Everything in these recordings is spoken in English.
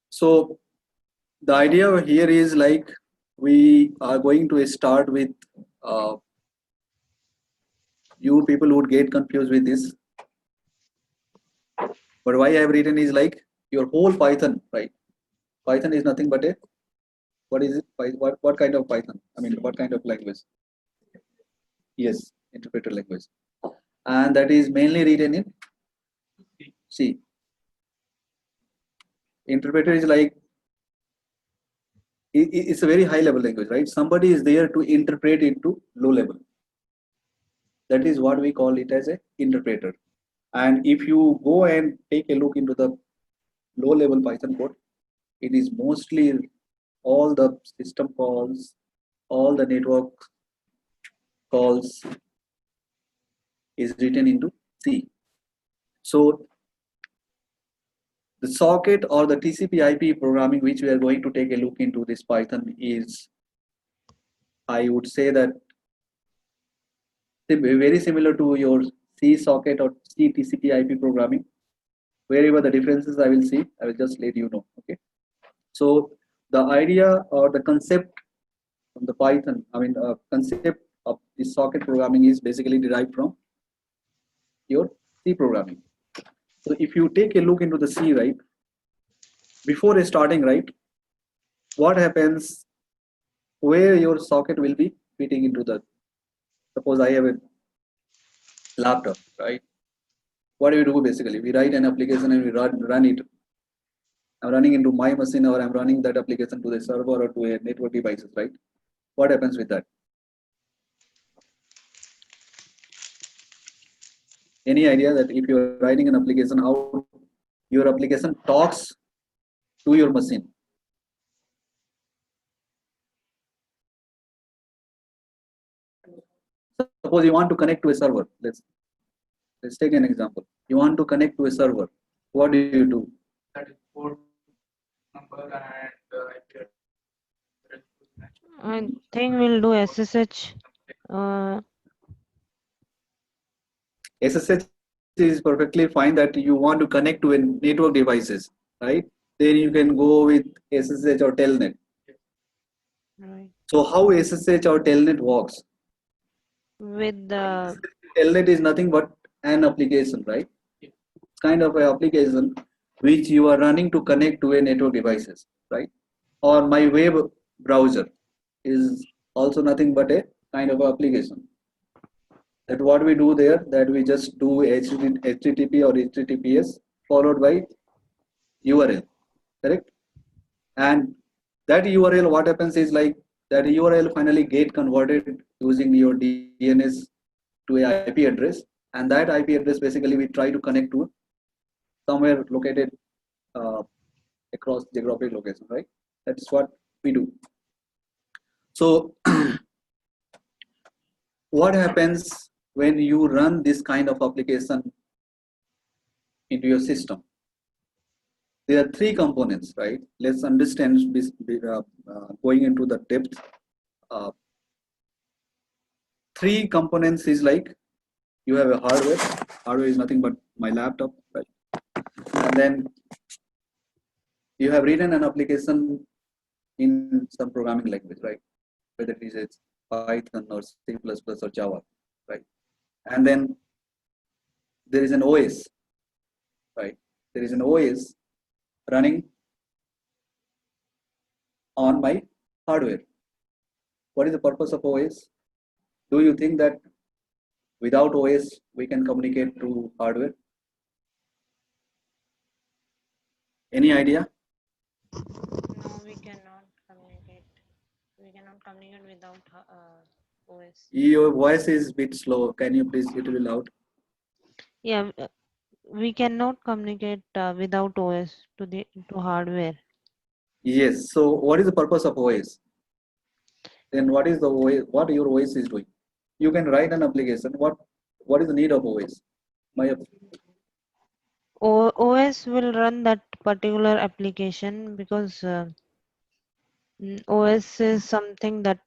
So the idea here is like we are going to start with you people would get confused with this, but why I have written is like your whole Python, right? Python is nothing but a, what is it? What kind of Python? I mean, what kind of language? Yes, interpreter language, and that is mainly written in C. Interpreter is like it's a very high level language, right? Somebody is there to interpret it to low level. That is what we call it as a interpreter. And if you go and take a look into the low level Python code, it is mostly all the system calls, all the network calls is written into C. So the socket or the TCP/IP programming which we are going to take a look into this Python is, I would say that very similar to your C socket or C TCP/IP programming. Wherever the differences I will see, I will just let you know. Okay. So the idea or the concept from the Python, I mean, concept of this socket programming is basically derived from your C programming. So if you take a look into the C, right, before starting, right, what happens where your socket will be fitting into the, suppose I have a laptop, right? What do we do basically? We write an application and we run it. I'm running into my machine or I'm running that application to the server or to a network devices, right? What happens with that? Any idea that if you're writing an application, how your application talks to your machine? Suppose you want to connect to a server. Let's take an example. You want to connect to a server. What do you do? That is port number and IP address. I think we'll do SSH. SSH is perfectly fine that you want to connect to a network devices, right? Then you can go with SSH or Telnet. Right. So how SSH or Telnet works? With the Telnet is nothing but an application, right? It's kind of an application which you are running to connect to a network devices, right? Or my web browser is also nothing but a kind of application. That what we do there, that we just do HTTP or HTTPS followed by URL, correct? And that URL, what happens is like that URL finally get converted using your DNS to a IP address, and that IP address basically we try to connect to somewhere located across geographic location, right? That's what we do. So what happens when you run this kind of application into your system? There are three components, right? Let's understand this going into the depth. Three components is like you have a hardware. Hardware is nothing but my laptop, right? And then you have written an application in some programming language, right? Whether it is Python or C++ or Java, right? And then there is an OS, right? There is an OS running on my hardware. What is the purpose of OS? Do you think that without OS we can communicate to hardware? Any idea? no, we cannot communicate. We cannot communicate without OS. Your voice is a bit slow. Can you please little loud? Yeah, we cannot communicate without OS to hardware. Yes. So what is the purpose of OS? Then what is the OS? What your OS is doing? You can write an application. What is the need of OS? My OS will run that particular application because OS is something that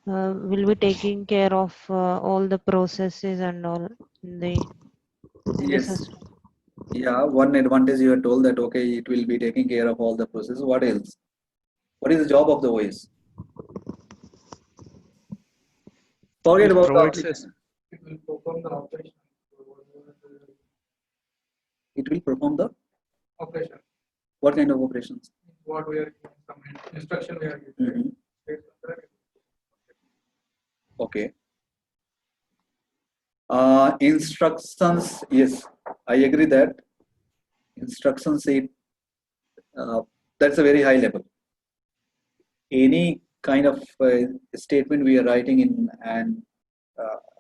will be taking care of all the processes and all in the in the Yes. system. Yeah, one advantage you are told that okay, it will be taking care of all the process. What else? What is the job of the OS? Forget It about the provides us. application. It will perform the operation. It will perform the Operation. what kind of operations? What we are giving, some instruction we are giving. Mhm. Based on that, Okay. Instructions, yes, I agree that instructions it that's a very high level. Any kind of statement we are writing in an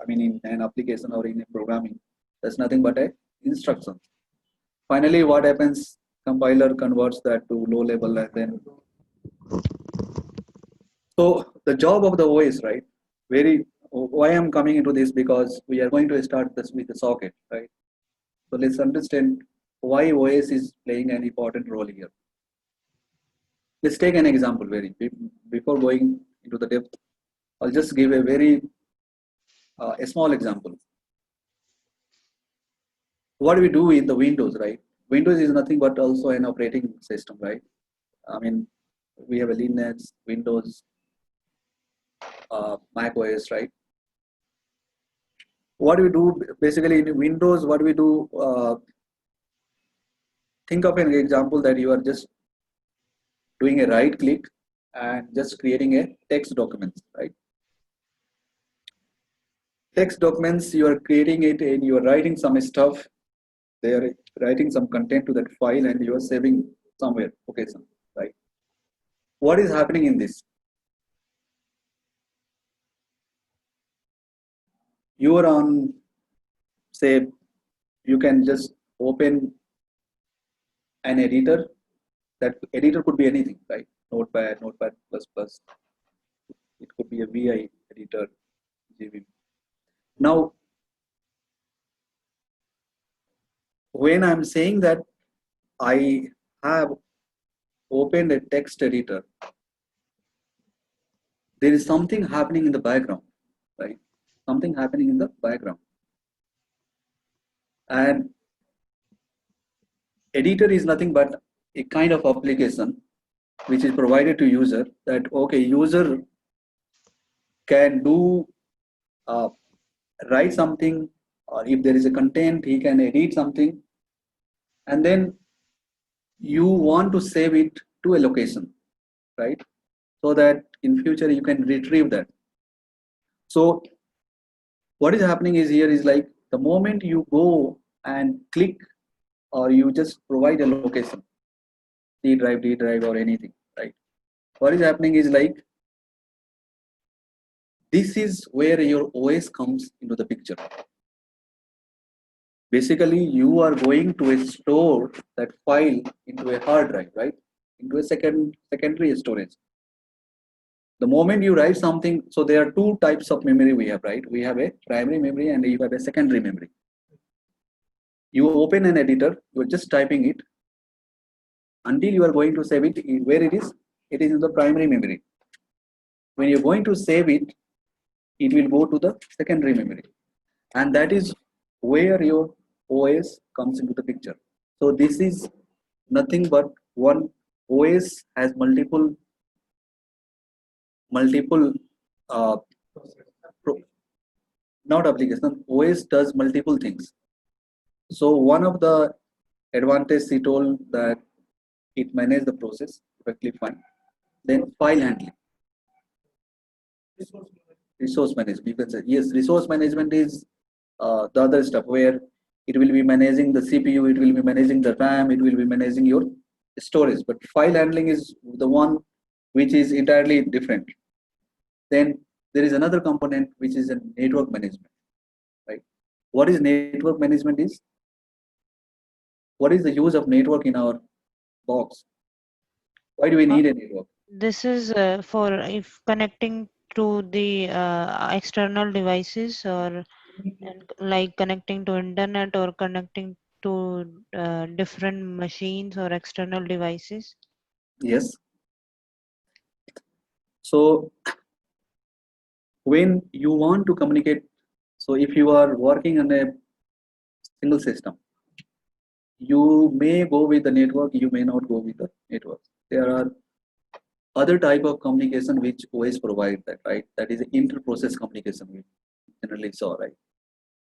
I mean in an application or in a programming, that's nothing but a instruction. Finally, what happens? Compiler converts that to low level and then so the job of the OS, right? Very why I'm coming into this because we are going to start this with the socket, right? So let's understand why OS is playing an important role here. Let's take an example. Before going into the depth, I'll just give a very a small example. What do we do in the Windows, right? Windows is nothing but also an operating system, right? I mean, we have a Linux, Windows, Mac OS, right? What do we do basically in Windows? What do we do? Think of an example that you are just doing a right click and just creating a text document, right? Text documents, you are creating it and you are writing some stuff. They are writing some content to that file and you are saving somewhere. Okay, so, right? What is happening in this? You are on, say, you can just open an editor. That editor could be anything, right? Notepad, Notepad++. It could be a VI editor, GVM. Now, when I'm saying that I have opened a text editor, there is something happening in the background, right? Something happening in the background. And editor is nothing but a kind of application which is provided to user that okay, user can do uh, write something or if there is a content he can edit something and then you want to save it to a location, right? So that in future you can retrieve that. So what is happening is here is like the moment you go and click or you just provide a location, D drive or anything, right? What is happening is like this is where your OS comes into the picture. Basically, you are going to store that file into a hard drive, right? Into a secondary storage. The moment you write something, so there are two types of memory we have, right? We have a primary memory and you have a secondary memory. You open an editor, you are just typing it until you are going to save it. Where it is in the primary memory. When you're going to save it, it will go to the secondary memory, and that is where your OS comes into the picture. So this is nothing but one OS has multiple uh, pro- not application. OS does multiple things. So one of the advantage he told that it manages the process perfectly fine. Then file handling, resource management. You can say yes. Resource management is the other stuff where it will be managing the CPU, it will be managing the RAM, it will be managing your storage. But file handling is the one which is entirely different. Then there is another component which is a network management, right? What is network management is? What is the use of network in our box? Why do we need a network? This is for if connecting to the external devices or like connecting to internet or connecting to different machines or external devices. Yes. So when you want to communicate, so if you are working on a single system. You may go with the network, you may not go with the network. There are other type of communication which OS provide that, right? That is inter-process communication we generally saw, right?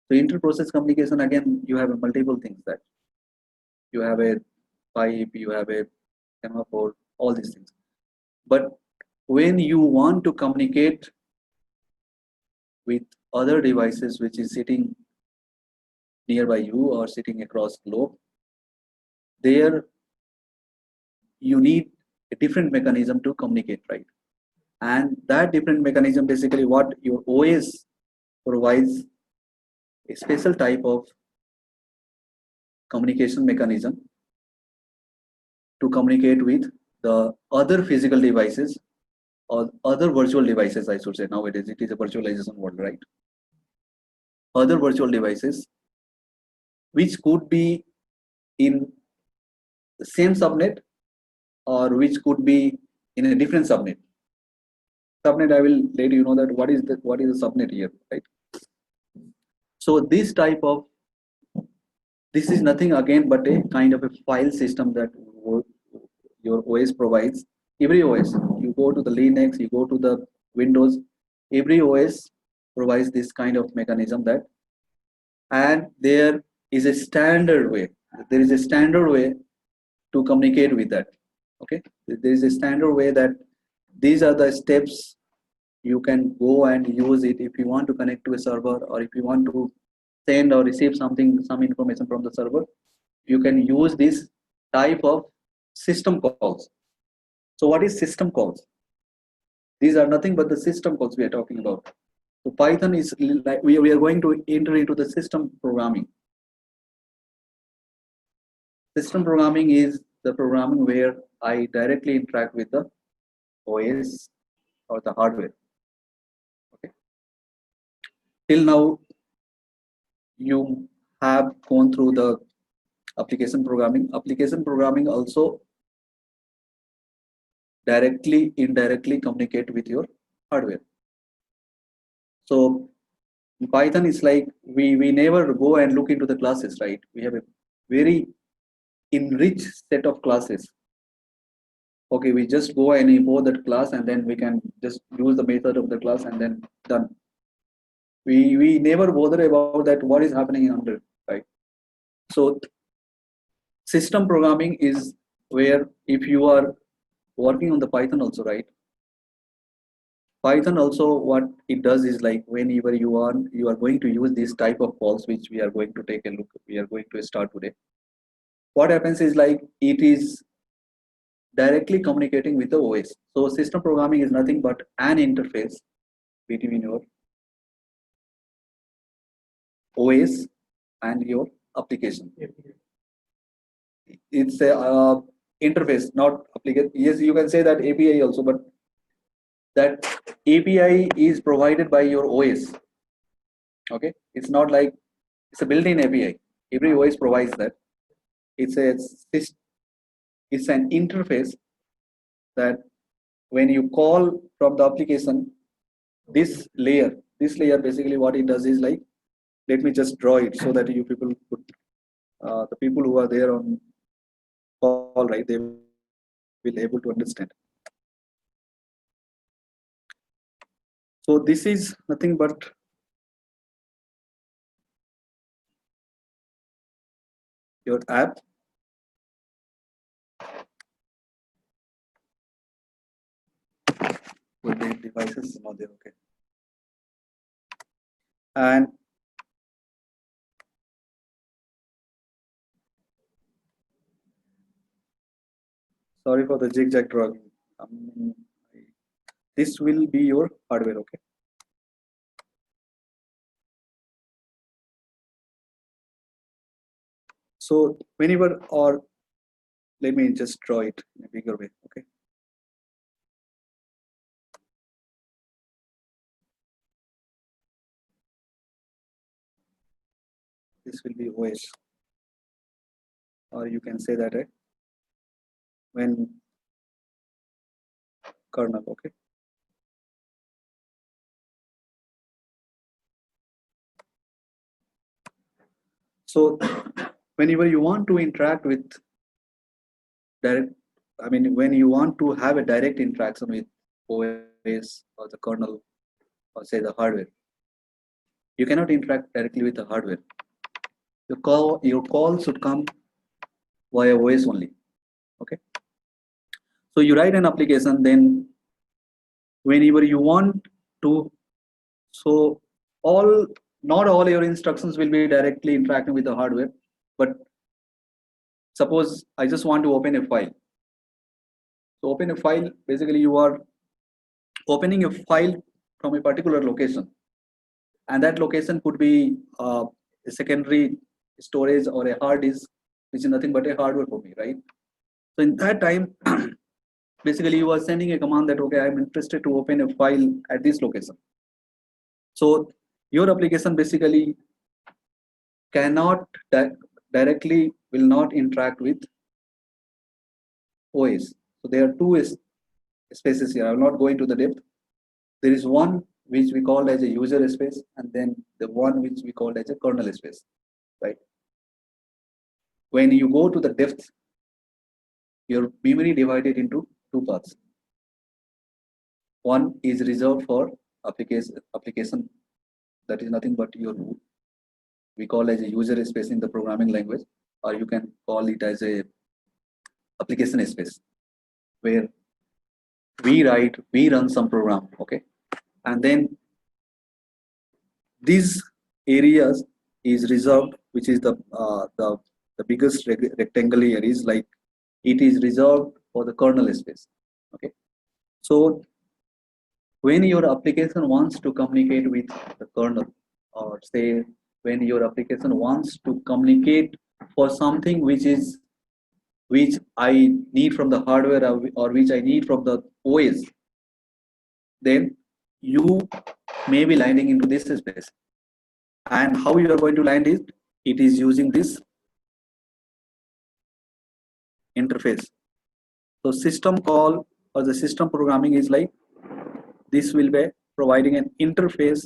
So inter-process communication, again, you have multiple things that you have a pipe, you have a semaphore, all these things. But when you want to communicate with other devices which is sitting nearby you or sitting across globe, there you need a different mechanism to communicate, right? And that different mechanism, basically what your OS provides, a special type of communication mechanism to communicate with the other physical devices or other virtual devices, I should say. Nowadays it is a virtualization world, right? Other virtual devices which could be in the same subnet or which could be in a different subnet. Subnet, I will let you know that what is the subnet here, right? So this type of, this is nothing again but a kind of a file system that your OS provides. Every OS, you go to the Linux, you go to the Windows, every OS provides this kind of mechanism that, and there is a standard way. There is a standard way to communicate with that. Okay, there is a standard way that these are the steps you can go and use it if you want to connect to a server, or if you want to send or receive something, some information from the server. You can use this type of system calls. So what is system calls? These are nothing but the system calls we are talking about. So Python is like, we are going to enter into the system programming. System programming is the programming where I directly interact with the OS or the hardware. Okay. Till now, you have gone through the application programming. Application programming also directly, indirectly communicate with your hardware. So in Python, it's like we never go and look into the classes, right? We have a very enriched set of classes. Okay, we just go and import that class, and then we can just use the method of the class, and then done. We never bother about that what is happening under, right? So system programming is where, if you are working on the Python also, right? Python also, what it does is, like, whenever you are going to use this type of calls, which we are going to take a look, we are going to start today. What happens is, like, it is directly communicating with the OS. So system programming is nothing but an interface between your OS and your application. It's a interface, not application. Yes, you can say that API also, but that API is provided by your OS. Okay, it's not like it's a built-in API. Every OS provides that. It's an interface that when you call from the application, this layer basically what it does is, like, let me just draw it so that you people could, the people who are there on call, right, they will be able to understand. So this is nothing but your app. With the devices not there, okay. And sorry for the zigzag drawing. This will be your hardware, okay. So whenever, or let me just draw it in a bigger way, okay. This will be OS, or you can say that, right, when kernel, okay. So whenever you want to interact with direct, I mean, when you want to have a direct interaction with OS or the kernel or say the hardware, you cannot interact directly with the hardware. Your call should come via OS only. Okay. So you write an application, then whenever you want to, so all not all your instructions will be directly interacting with the hardware, but suppose I just want to open a file. So open a file, basically you are opening a file from a particular location, and that location could be a secondary storage or a hard disk, which is nothing but a hardware for me, right? So in that time, basically you are sending a command that okay, I'm interested to open a file at this location. So your application basically cannot directly will not interact with OS. So there are two spaces here. I will not go into the depth. There is one which we call as a user space, and then the one which we call as a kernel space, right? When you go to the depth, your memory divided into two parts. One is reserved for application that is nothing but your we call as a user space in the programming language, or you can call it as a application space where we run some program, okay, and then these areas is reserved, which is the biggest rectangle here is like it is reserved for the kernel space, okay. So when your application wants to communicate with the kernel, or say when your application wants to communicate for something which I need from the hardware or which I need from the OS, then you may be landing into this space. And how you are going to land it? It is using this interface. So system call or the system programming is like this will be providing an interface.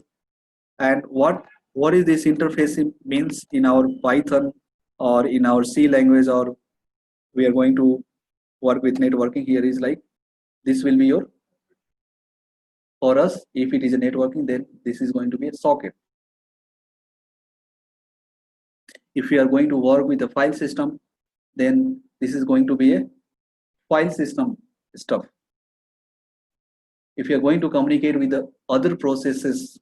And what is this interface means in our Python or in our C language, or we are going to work with networking here is like this will be your, for us if it is a networking, then this is going to be a socket. If we are going to work with a file system, then this is going to be a file system stuff. If you are going to communicate with the other processes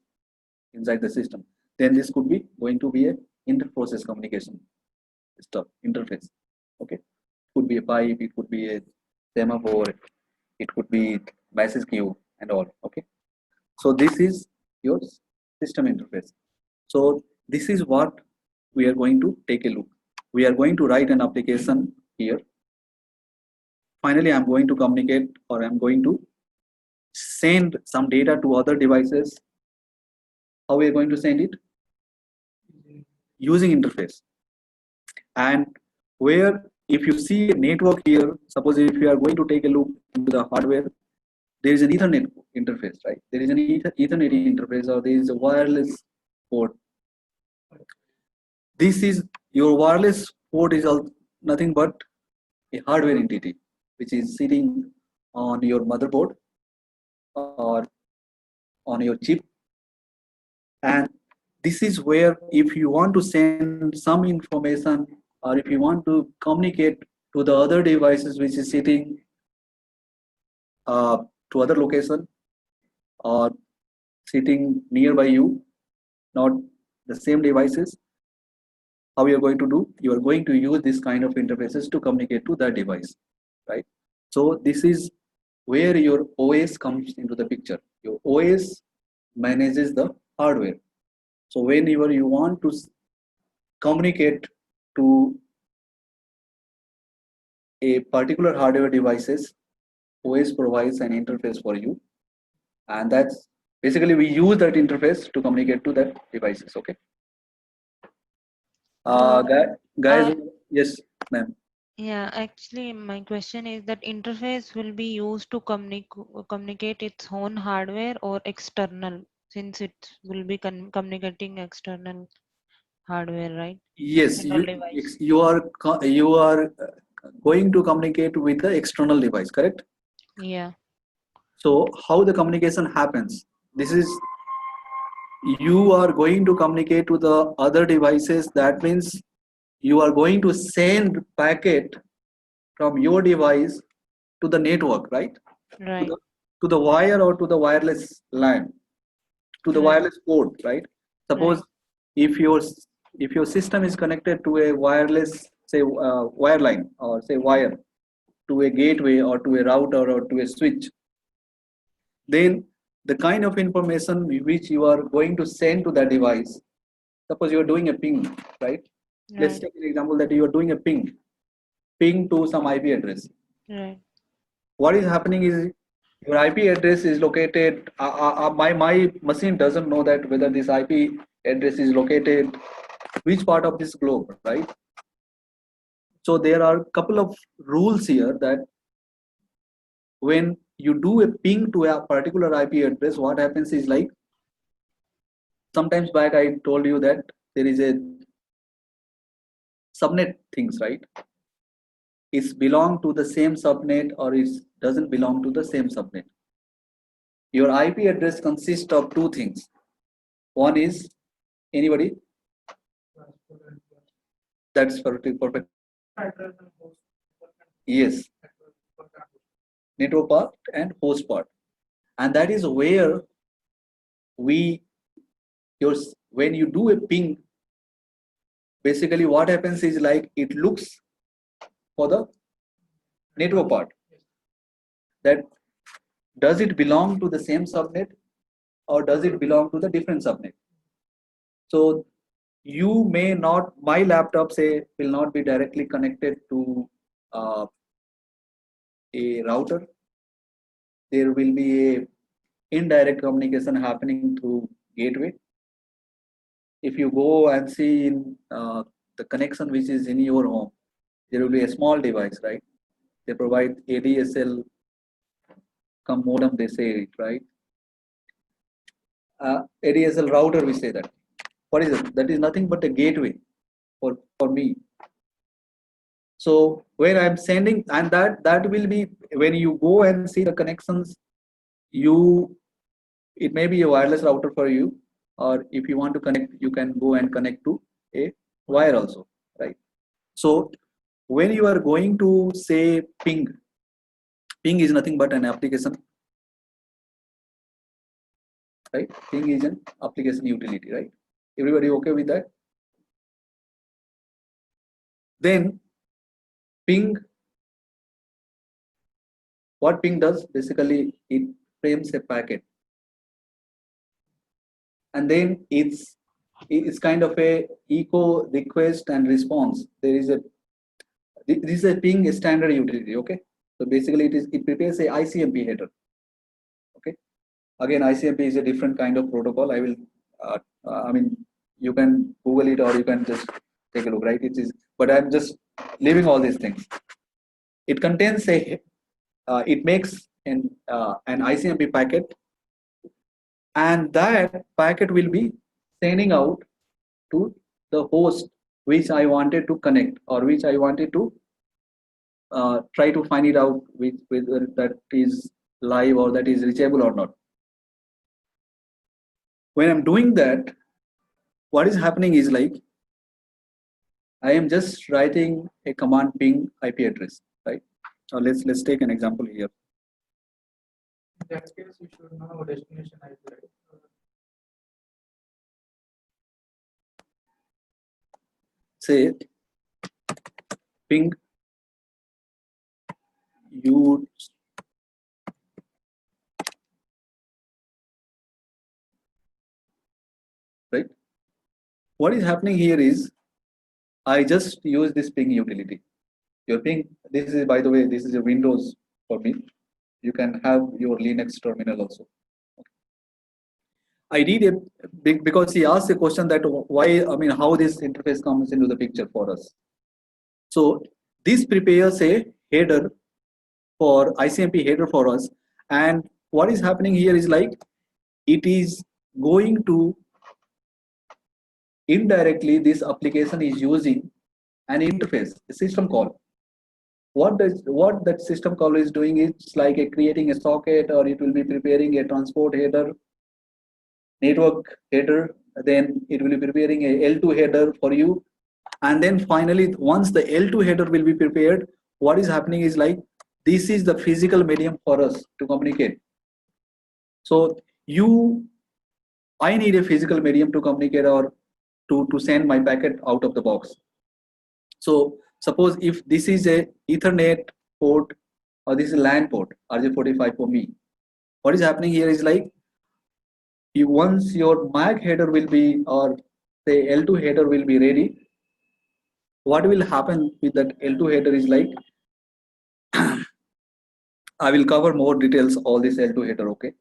inside the system, then this could be going to be a inter-process communication stuff, interface. Okay, could be a pipe, it could be a semaphore, it could be message queue and all. Okay, so this is your system interface. So this is what we are going to take a look. We are going to write an application here. Finally, I'm going to communicate, or I'm going to send some data to other devices. How we are going to send it? Using interface. And where if you see a network here, suppose if you are going to take a look into the hardware, there is an Ethernet interface, right? There is an Ethernet interface, or there is a wireless port. This is your wireless port is nothing but a hardware entity which is sitting on your motherboard or on your chip. And this is where if you want to send some information, or if you want to communicate to the other devices which is sitting to other location or sitting nearby you, not the same devices, how you are going to do? You are going to use this kind of interfaces to communicate to that device, right? So this is where your OS comes into the picture. Your OS manages the hardware. So whenever you want to communicate to a particular hardware devices, OS provides an interface for you, and that's basically we use that interface to communicate to that devices. Okay. Uh, Guys, uh, yes, ma'am. yeah, actually, my question is that interface will be used to communicate its own hardware or external, since it will be communicating external hardware, right? Yes, External device. you are going to communicate with the external device, correct? Yeah. So how the communication happens? This is, you are going to communicate to the other devices. That means you are going to send packet from your device to the network, right? To Right. the to the wire or to the wireless LAN, to the Right. wireless port, right? Right. Suppose if your system is connected to a wireless, say wireline, or say wire, to a gateway or to a router or to a switch, then the kind of information which you are going to send to that device, suppose you are doing a ping, right? Let's Right. take an example that you are doing a ping to some IP address. Right. What is happening is your IP address is located. My machine doesn't know that whether this IP address is located which part of this globe, right? So there are a couple of rules here that when you do a ping to a particular IP address, what happens is like, sometimes back I told you that there is a subnet things, right? It's belong to the same subnet or it doesn't belong to the same subnet. Your IP address consists of two things. One is, anybody? That's perfect. Perfect. Address and host. Yes, network part and host part, and that is where we your when you do a ping, basically what happens is like it looks for the network part, that does it belong to the same subnet or does it belong to the different subnet. So you may not, my laptop say will not be directly connected to uh, a router. There will be a indirect communication happening through gateway. If you go and see in the connection which is in your home, there will be a small device, right? They provide ADSL come modem, they say it, right? ADSL router, we say that. What is it? That is nothing but a gateway for me. So where I'm sending, and that will be, when you go and see the connections, you, it may be a wireless router for you, or if you want to connect, you can go and connect to a wire also, right? So when you are going to say ping is nothing but an application, right? Ping is an application utility, right? Everybody okay with that? Then ping, what ping does, basically it frames a packet, and then it's kind of a echo request and response. There is a, this is a ping standard utility, okay? So basically it prepares a ICMP header, okay? Again, ICMP is a different kind of protocol. I will I mean, you can Google it or you can just take a look, right? It is, but I'm just leaving all these things. It contains a it makes an ICMP packet, and that packet will be sending out to the host which I wanted to connect, or which I wanted to try to find it out whether that is live or that is reachable or not. When I'm doing that, what is happening is like I am just writing a command ping IP address, right? Let's take an example here. In that case, you should know destination IP, right? Say ping you, right? What is happening here is I just use this ping utility. Your ping, this is, by the way, this is a Windows for me. You can have your Linux terminal also. I did a big, because he asked a question that why, I mean, how this interface comes into the picture for us. So this prepares a header for ICMP header for us. And what is happening here is like, it is going to indirectly this application is using an interface, a system call. What that system call is doing is like creating a socket, or it will be preparing a transport header, network header, then it will be preparing a L2 header for you, and then finally once the L2 header will be prepared, what is happening is like this is the physical medium for us to communicate. So you I need a physical medium to communicate, or to send my packet out of the box. So suppose if this is a Ethernet port, or this is a LAN port, RJ45 for me, what is happening here is like once your MAC header will be, or say L2 header will be ready, what will happen with that L2 header is like I will cover more details all this L2 header, okay?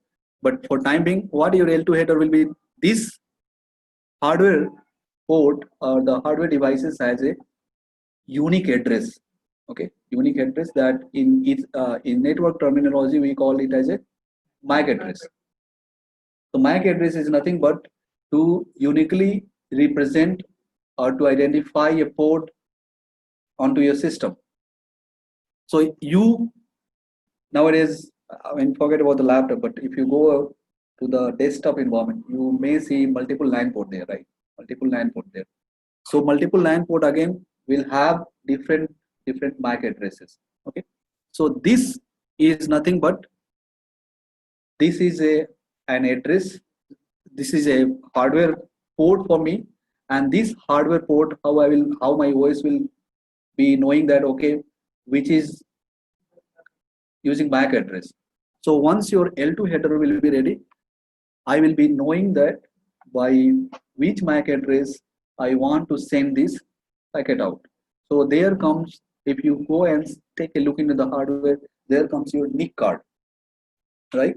But for time being, what your L2 header will be, this hardware port or the hardware devices has a unique address, okay? Unique address that in network terminology we call it as a MAC address. So MAC address is nothing but to uniquely represent or to identify a port onto your system. So you nowadays, I mean, forget about the laptop, but if you go to the desktop environment, you may see multiple LAN port there, right? Multiple LAN port there. So multiple LAN port again will have different MAC addresses. Okay. So this is nothing but this is an address. This is a hardware port for me, and this hardware port, how my OS will be knowing that, okay, which is using MAC address. So once your L2 header will be ready, I will be knowing that by which MAC address I want to send this packet out. So there comes, if you go and take a look into the hardware, there comes your NIC card, right?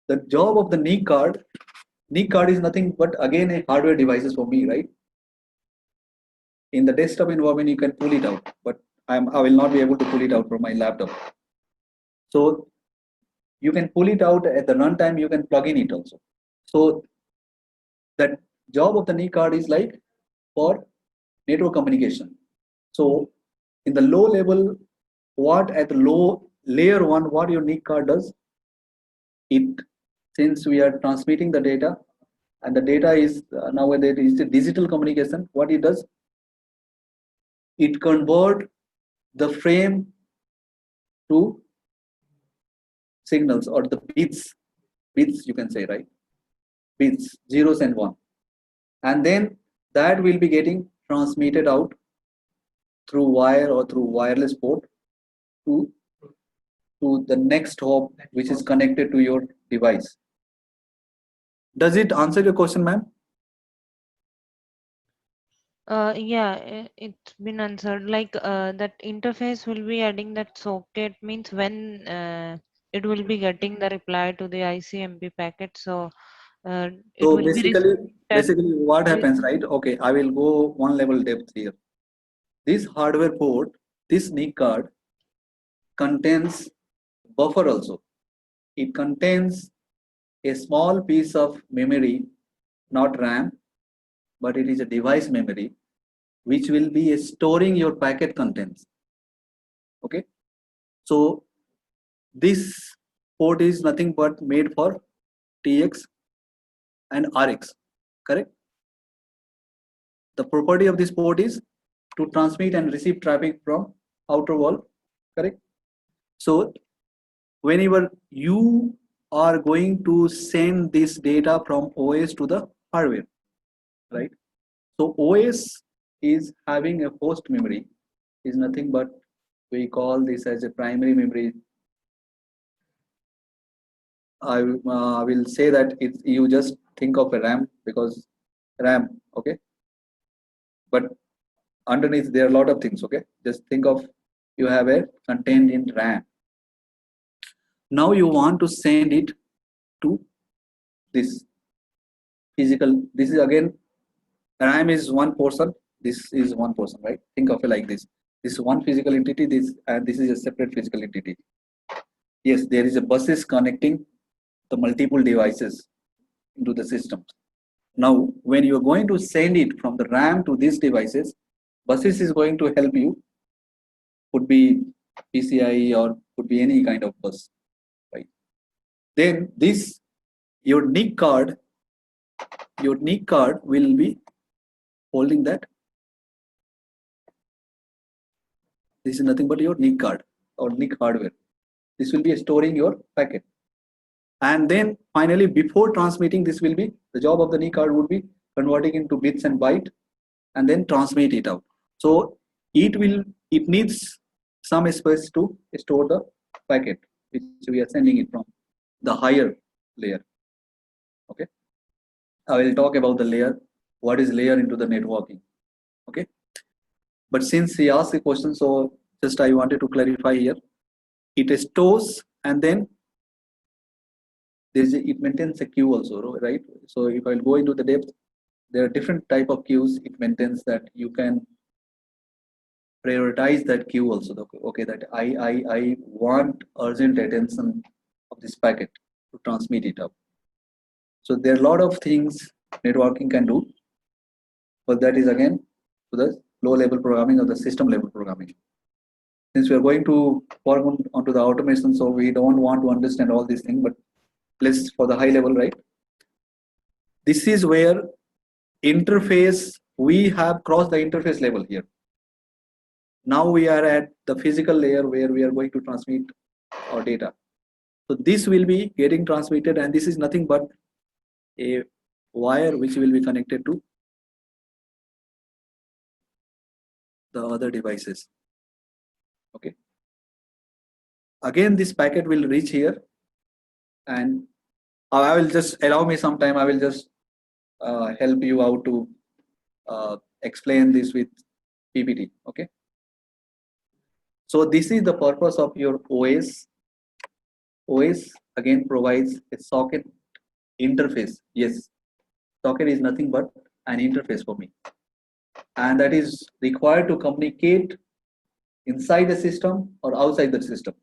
The job of the NIC card is nothing but again a hardware devices for me, right? In the desktop environment, you can pull it out, but I will not be able to pull it out from my laptop. So you can pull it out at the runtime, you can plug in it also. So that job of the NIC card is like for network communication. So in the low level, what at the low layer one, what your NIC card does, it, since we are transmitting the data, and the data is nowadays is the digital communication, what it does, it convert the frame to signals, or the bits you can say, right? Bits, zeros and one, and then that will be getting transmitted out through wire or through wireless port to the next hop, which is connected to your device. Does it answer your question, ma'am? Yeah, it's been answered. Like that interface will be adding that socket means when it will be getting the reply to the ICMP packet. So it So will be basically what re- happens, right? Okay, I will go one level depth here. This hardware port, this NIC card contains buffer also. It contains a small piece of memory, not RAM, but it is a device memory, which will be storing your packet contents. Okay, so this port is nothing but made for TX and RX, correct? The property of this port is to transmit and receive traffic from outer wall, correct? So whenever you are going to send this data from OS to the hardware, right? So OS is having a host memory, is nothing but we call this as a primary memory. I will say that it's, you just think of a RAM, because RAM, okay, but underneath there are a lot of things, okay. Just think of, you have a contained in RAM. Now you want to send it to this physical. This is again, RAM is one portion. This is one portion, right? Think of it like this. This is one physical entity. This, and this is a separate physical entity. Yes, there is a buses connecting the multiple devices into the system, Now, when you are going to send it from the RAM to these devices, buses is going to help you. Could be PCI or could be any kind of bus, right? Then this your NIC card will be holding that. This is nothing but your NIC card or NIC hardware. This will be storing your packet. And then finally, before transmitting, this will be the job of the NIC card would be converting into bits and byte and then transmit it out. So it needs some space to store the packet which we are sending it from the higher layer. Okay, I will talk about the layer, what is layer into the networking. Okay, but since he asked the question, so just I wanted to clarify here. It stores and then it maintains a queue also, right? So if I'll go into the depth, there are different type of queues it maintains that you can prioritize that queue also. Okay, that I want urgent attention of this packet to transmit it up. So there are a lot of things networking can do, but that is again to the low level programming or the system level programming. Since we are going to work onto the automation, so we don't want to understand all these things, but let's for the high level, right? This is where interface, we have crossed the interface level here. Now we are at the physical layer where we are going to transmit our data. So this will be getting transmitted, and this is nothing but a wire which will be connected to the other devices. Okay. Again, this packet will reach here, and I will just allow me some time. I will just help you out to explain this with PPT. Okay. So this is the purpose of your OS. OS again provides a socket interface. Yes, socket is nothing but an interface for me, and that is required to communicate inside the system or outside the system.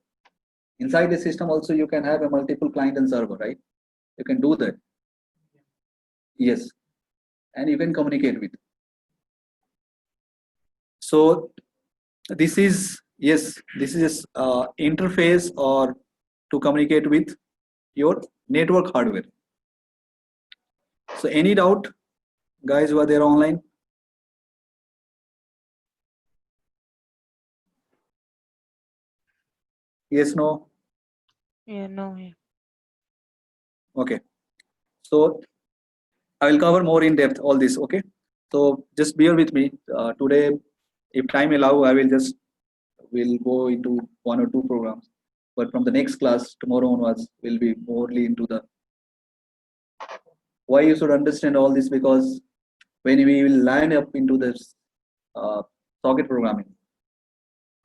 Inside the system also you can have a multiple client and server, right? You can do that. Yes, and you can communicate with. So this is, yes, this is interface or to communicate with your network hardware. So any doubt, guys who are there online? Yes, no? Yeah, no. Yeah. Okay. So I will cover more in depth all this. Okay. So just bear with me. Today, if time allow, I will just will go into one or two programs. But from the next class, tomorrow onwards, we'll be morely into the why you should understand all this, because when we will line up into this socket programming,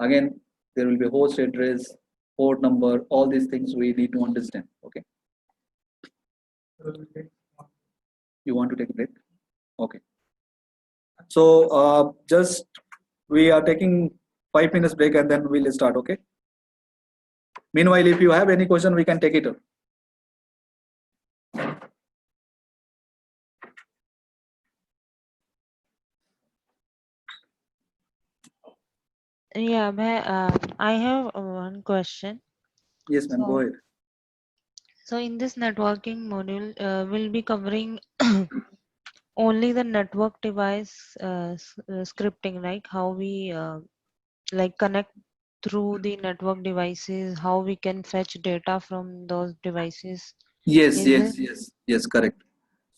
again, there will be host address, port number, all these things we need to understand. Okay. You want to take a break? Okay. So just we are taking 5 minutes break and then we'll start. Okay. Meanwhile, if you have any question, we can take it up. Yeah, I have one question. Yes, ma'am. Go ahead. So in this networking module, we'll be covering only the network device scripting, right? How we like connect through the network devices, how we can fetch data from those devices. Yes, Is it? yes, correct.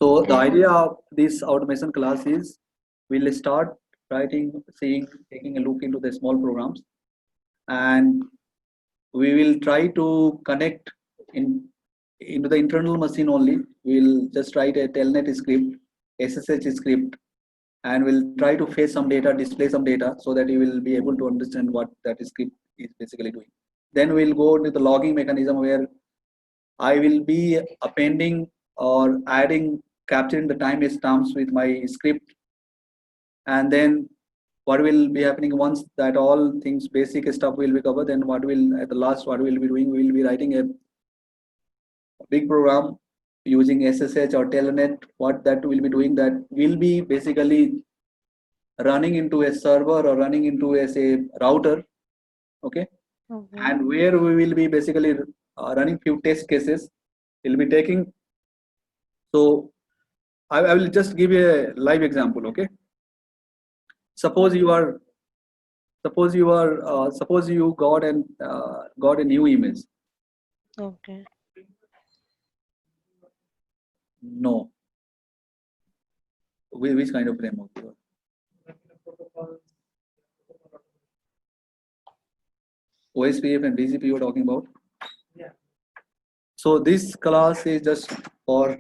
So the And idea of this automation class is we'll start taking a look into the small programs, and we will try to connect into the internal machine only. We'll just write a telnet script, SSH script, and we'll try to fetch some data, display some data, so that you will be able to understand what that script is basically doing. Then we'll go to the logging mechanism where I will be appending or capturing the time stamps with my script, and then what will be happening once that all things basic stuff will be covered. Then what will at the last what we'll be doing, we will be writing a big program using SSH or Telnet, what that will be doing, that will be basically running into a server or running into a say router, okay, Okay. and where we will be basically running few test cases. We'll be taking. So I will just give you a live example, okay. Suppose you Okay. are suppose you got a new image. Okay. No, which kind of framework you are? Like in a protocol, protocol OSPF and BGP you are talking about. yeah. So this class is just for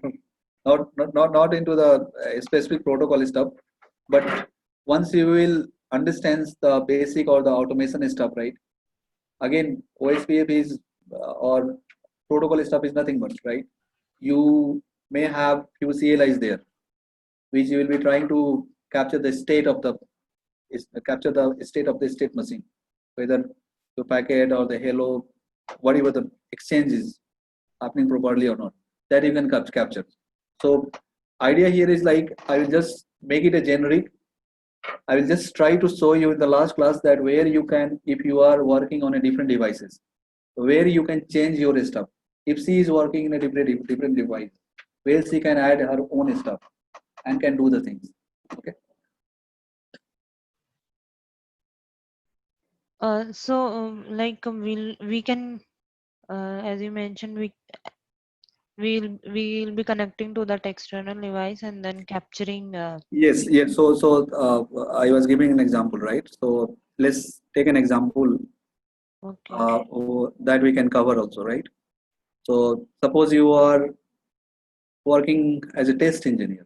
not into the specific protocol stuff, but once you will understand the basic or the automation stuff, right? Again, OSPF is or protocol stuff is nothing but, right? You may have few CLIs there, which you will be trying to capture the state of the state machine, whether the packet or the hello, whatever the exchange is happening properly or not, that you can capture. So idea here is like, I will just make it a generic. I will just try to show you in the last class that where you can, if you are working on a different devices, where you can change your stuff. If she is working in a different device, where she can add her own stuff and can do the things. Okay. We can, as you mentioned, we'll be connecting to that external device and then capturing. Yes, yes. I was giving an example, right? So let's take an example Okay. that we can cover also, right? So suppose you are working as a test engineer,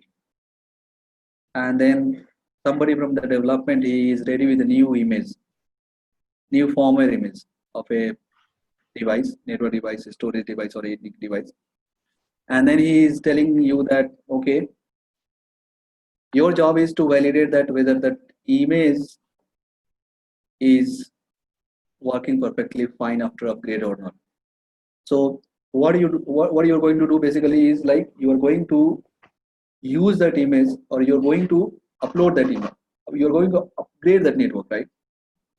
and then somebody from the development, he is ready with a new image, new firmware image of a device, network device, storage device, or a device, and then he is telling you that, okay, your job is to validate that whether that image is working perfectly fine after upgrade or not. So what you're going to do basically is like, you are going to use that image, or you're going to upload that image, you're going to upgrade that network, right?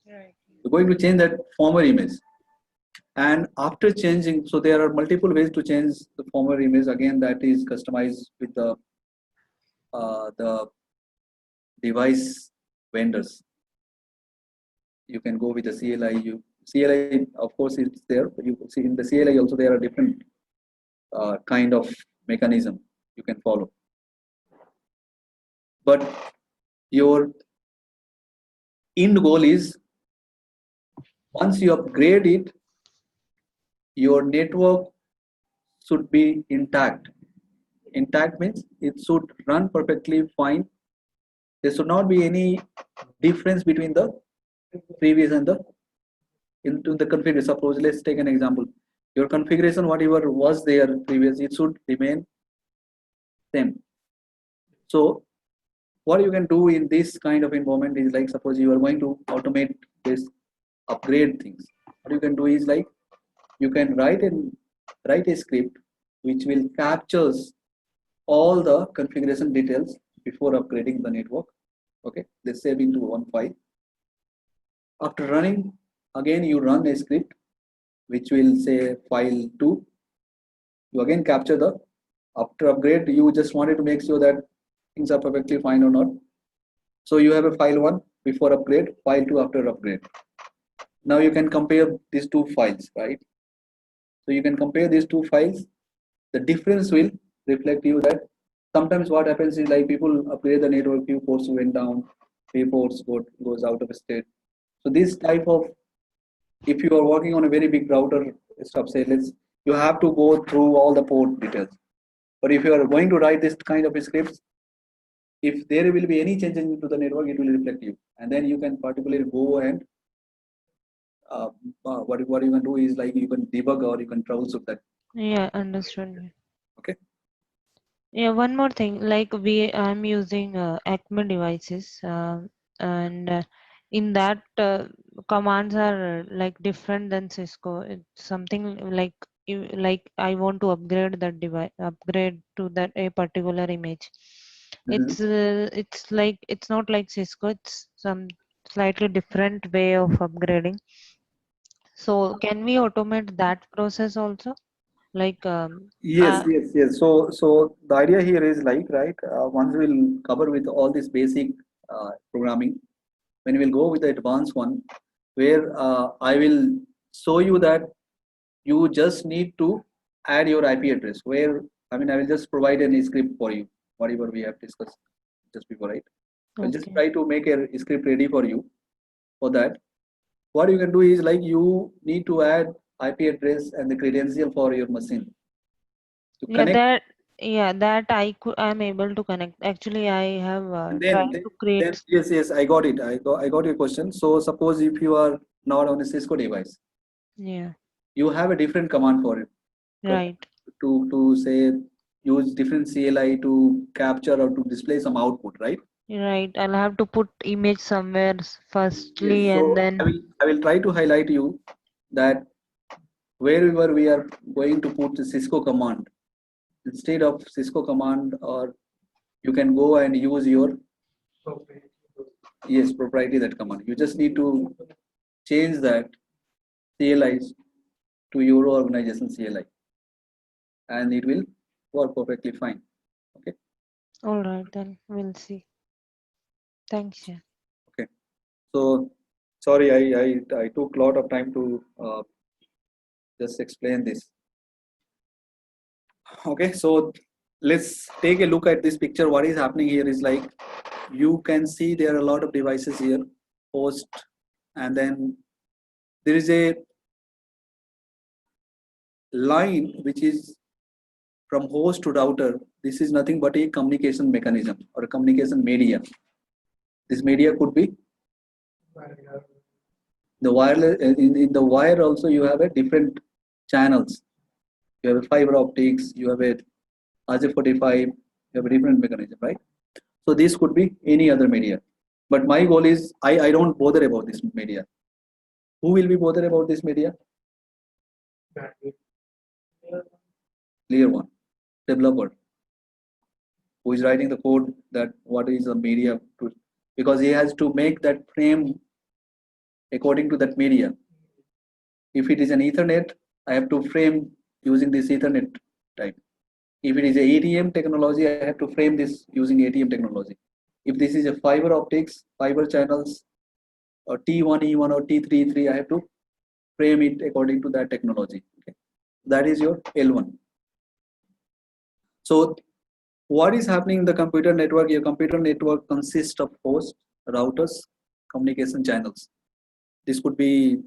Right. You're going to change that former image, and after changing, so there are multiple ways to change the former image. Again, that is customized with the device vendors. You can go with the CLI. CLI, of course, it's there. But you see in the CLI also there are different kind of mechanism you can follow. But your end goal is, once you upgrade it, your network should be intact. Intact means it should run perfectly fine. There should not be any difference between the previous and the into the configuration. Suppose let's take an example. Your configuration, whatever was there previous, it should remain same. So what you can do in this kind of environment is like, suppose you are going to automate this upgrade things. What you can do is like, you can write a script which will captures all the configuration details before upgrading the network. Okay, let's save into one file. After running, again you run a script which will say file 2. You again capture the, after upgrade, you just wanted to make sure that things are perfectly fine or not. So you have a file 1 before upgrade, file 2 after upgrade. Now you can compare these two files, right? So you can compare these two files. The difference will reflect you that sometimes what happens is like, people upgrade the network, few ports went down, few ports goes out of state. So this type of, if you are working on a very big router stuff, say let's, you have to go through all the port details. But if you are going to write this kind of scripts, if there will be any changes into the network, it will reflect you, and then you can particularly go and what you can do is like, you can debug or you can troubleshoot that. Yeah, understood. Okay. Yeah, one more thing, like I'm using Acme devices, and in that commands are like different than Cisco. It's something like like I want to upgrade that device, upgrade to that a particular image. Mhm. It's like it's not like Cisco. It's some slightly different way of upgrading. So can we automate that process also? Like Yes, yes, yes. So the idea here is like, right, once we'll cover with all this basic programming, when we'll go with the advanced one, where I will show you that you just need to add your IP address. Where I mean, I will just provide any script for you, whatever we have discussed just before, right? I'll just okay, try to make a script ready for you for that. What you can do is like you need to add IP address and the credential for your machine to yeah, connect. that I'm able to connect. Actually, I have And tried to then create. yes, yes, I got it. I got your question. So suppose if you are not on a Cisco device, Yeah, you have a different command for it right. to say use different CLI to capture or to display some output, right? Right, I'll have to put image somewhere firstly Yes. and So then I will try to highlight you that wherever we are going to put the Cisco command, instead of Cisco command, or you can go and use your Okay. yes proprietary that command. You just need to change that CLIs to your organization CLI, and it will work perfectly fine. Okay. all right, then we'll see. Thanks, yeah. Okay. So sorry, I took a lot of time to just explain this. Okay. So let's take a look at this picture. What is happening here is like you can see there are a lot of devices here, host, and then there is a line which is from host to router. This is nothing but a communication mechanism or a communication media. This media could be the wireless. In the wire also you have a different channels. You have a fiber optics, you have a RJ45, you have a different mechanism, right? So this could be any other media. But my goal is I don't bother about this media. Who will be bothered about this media? Clear one. Developer who is writing the code that what is the media to, because he has to make that frame according to that media. If it is an Ethernet, I have to frame using this Ethernet type. If it is a ATM technology, I have to frame this using ATM technology. If this is a fiber optics, fiber channels, or T1, E1 or T3, 3, I have to frame it according to that technology. Okay. That is your L1. So what is happening in the computer network? Your computer network consists of hosts, routers, communication channels. This could be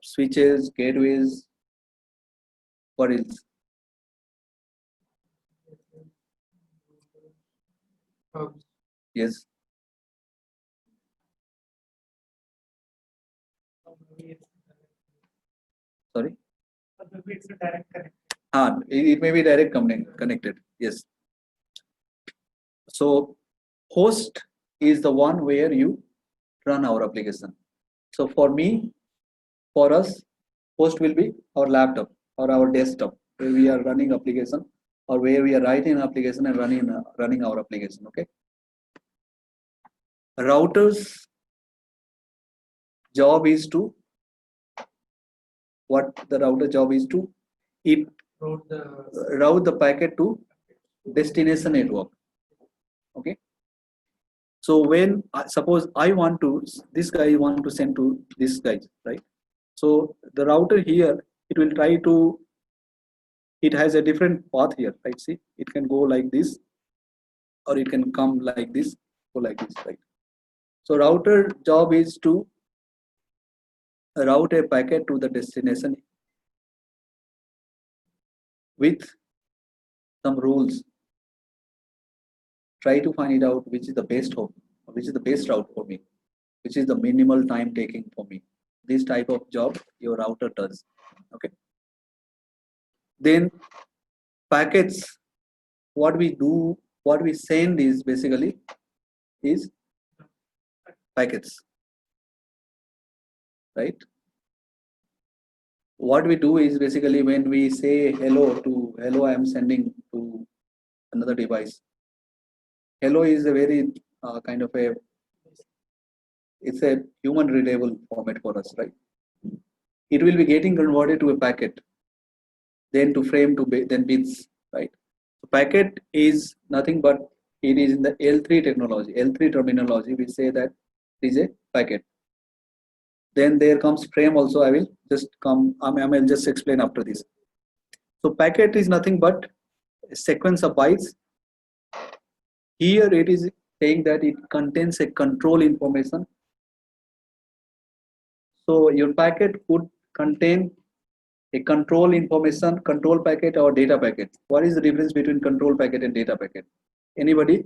switches, gateways, what else? Yes, sorry. Maybe it's a direct connect. It may be direct connected. Yes. So host is the one where you run our application. So for me, for us, host will be our laptop or our desktop where we are running application or where we are writing an application and running our application. Okay. Router's job is to what the router job is to it Wrote the route the packet to destination network. Okay. So when suppose I want to this guy want to send to this guy, right? So the router here it will try to it has a different path here, right? See, it can go like this or it can come like this, go like this, right? So router job is to route a packet to the destination with some rules. Try to find it out which is the best hope, which is the best route for me, which is the minimal time taking for me. This type of job your router does. Okay. Then packets, what we do, what we send is basically is packets, right? what we do is basically when we say hello, I am sending to another device. Hello is a very kind of it's a human readable format for us, right? It will be getting converted to a packet, then to frame to then bits, right? So packet is nothing but it is in the L3 technology, L3 terminology. We say that it is a packet. Then there comes frame also. I will just explain after this. So packet is nothing but a sequence of bytes. Here it is saying that it contains a control information. So your packet could contain a control information, control packet or data packet. What is the difference between control packet and data packet? Anybody?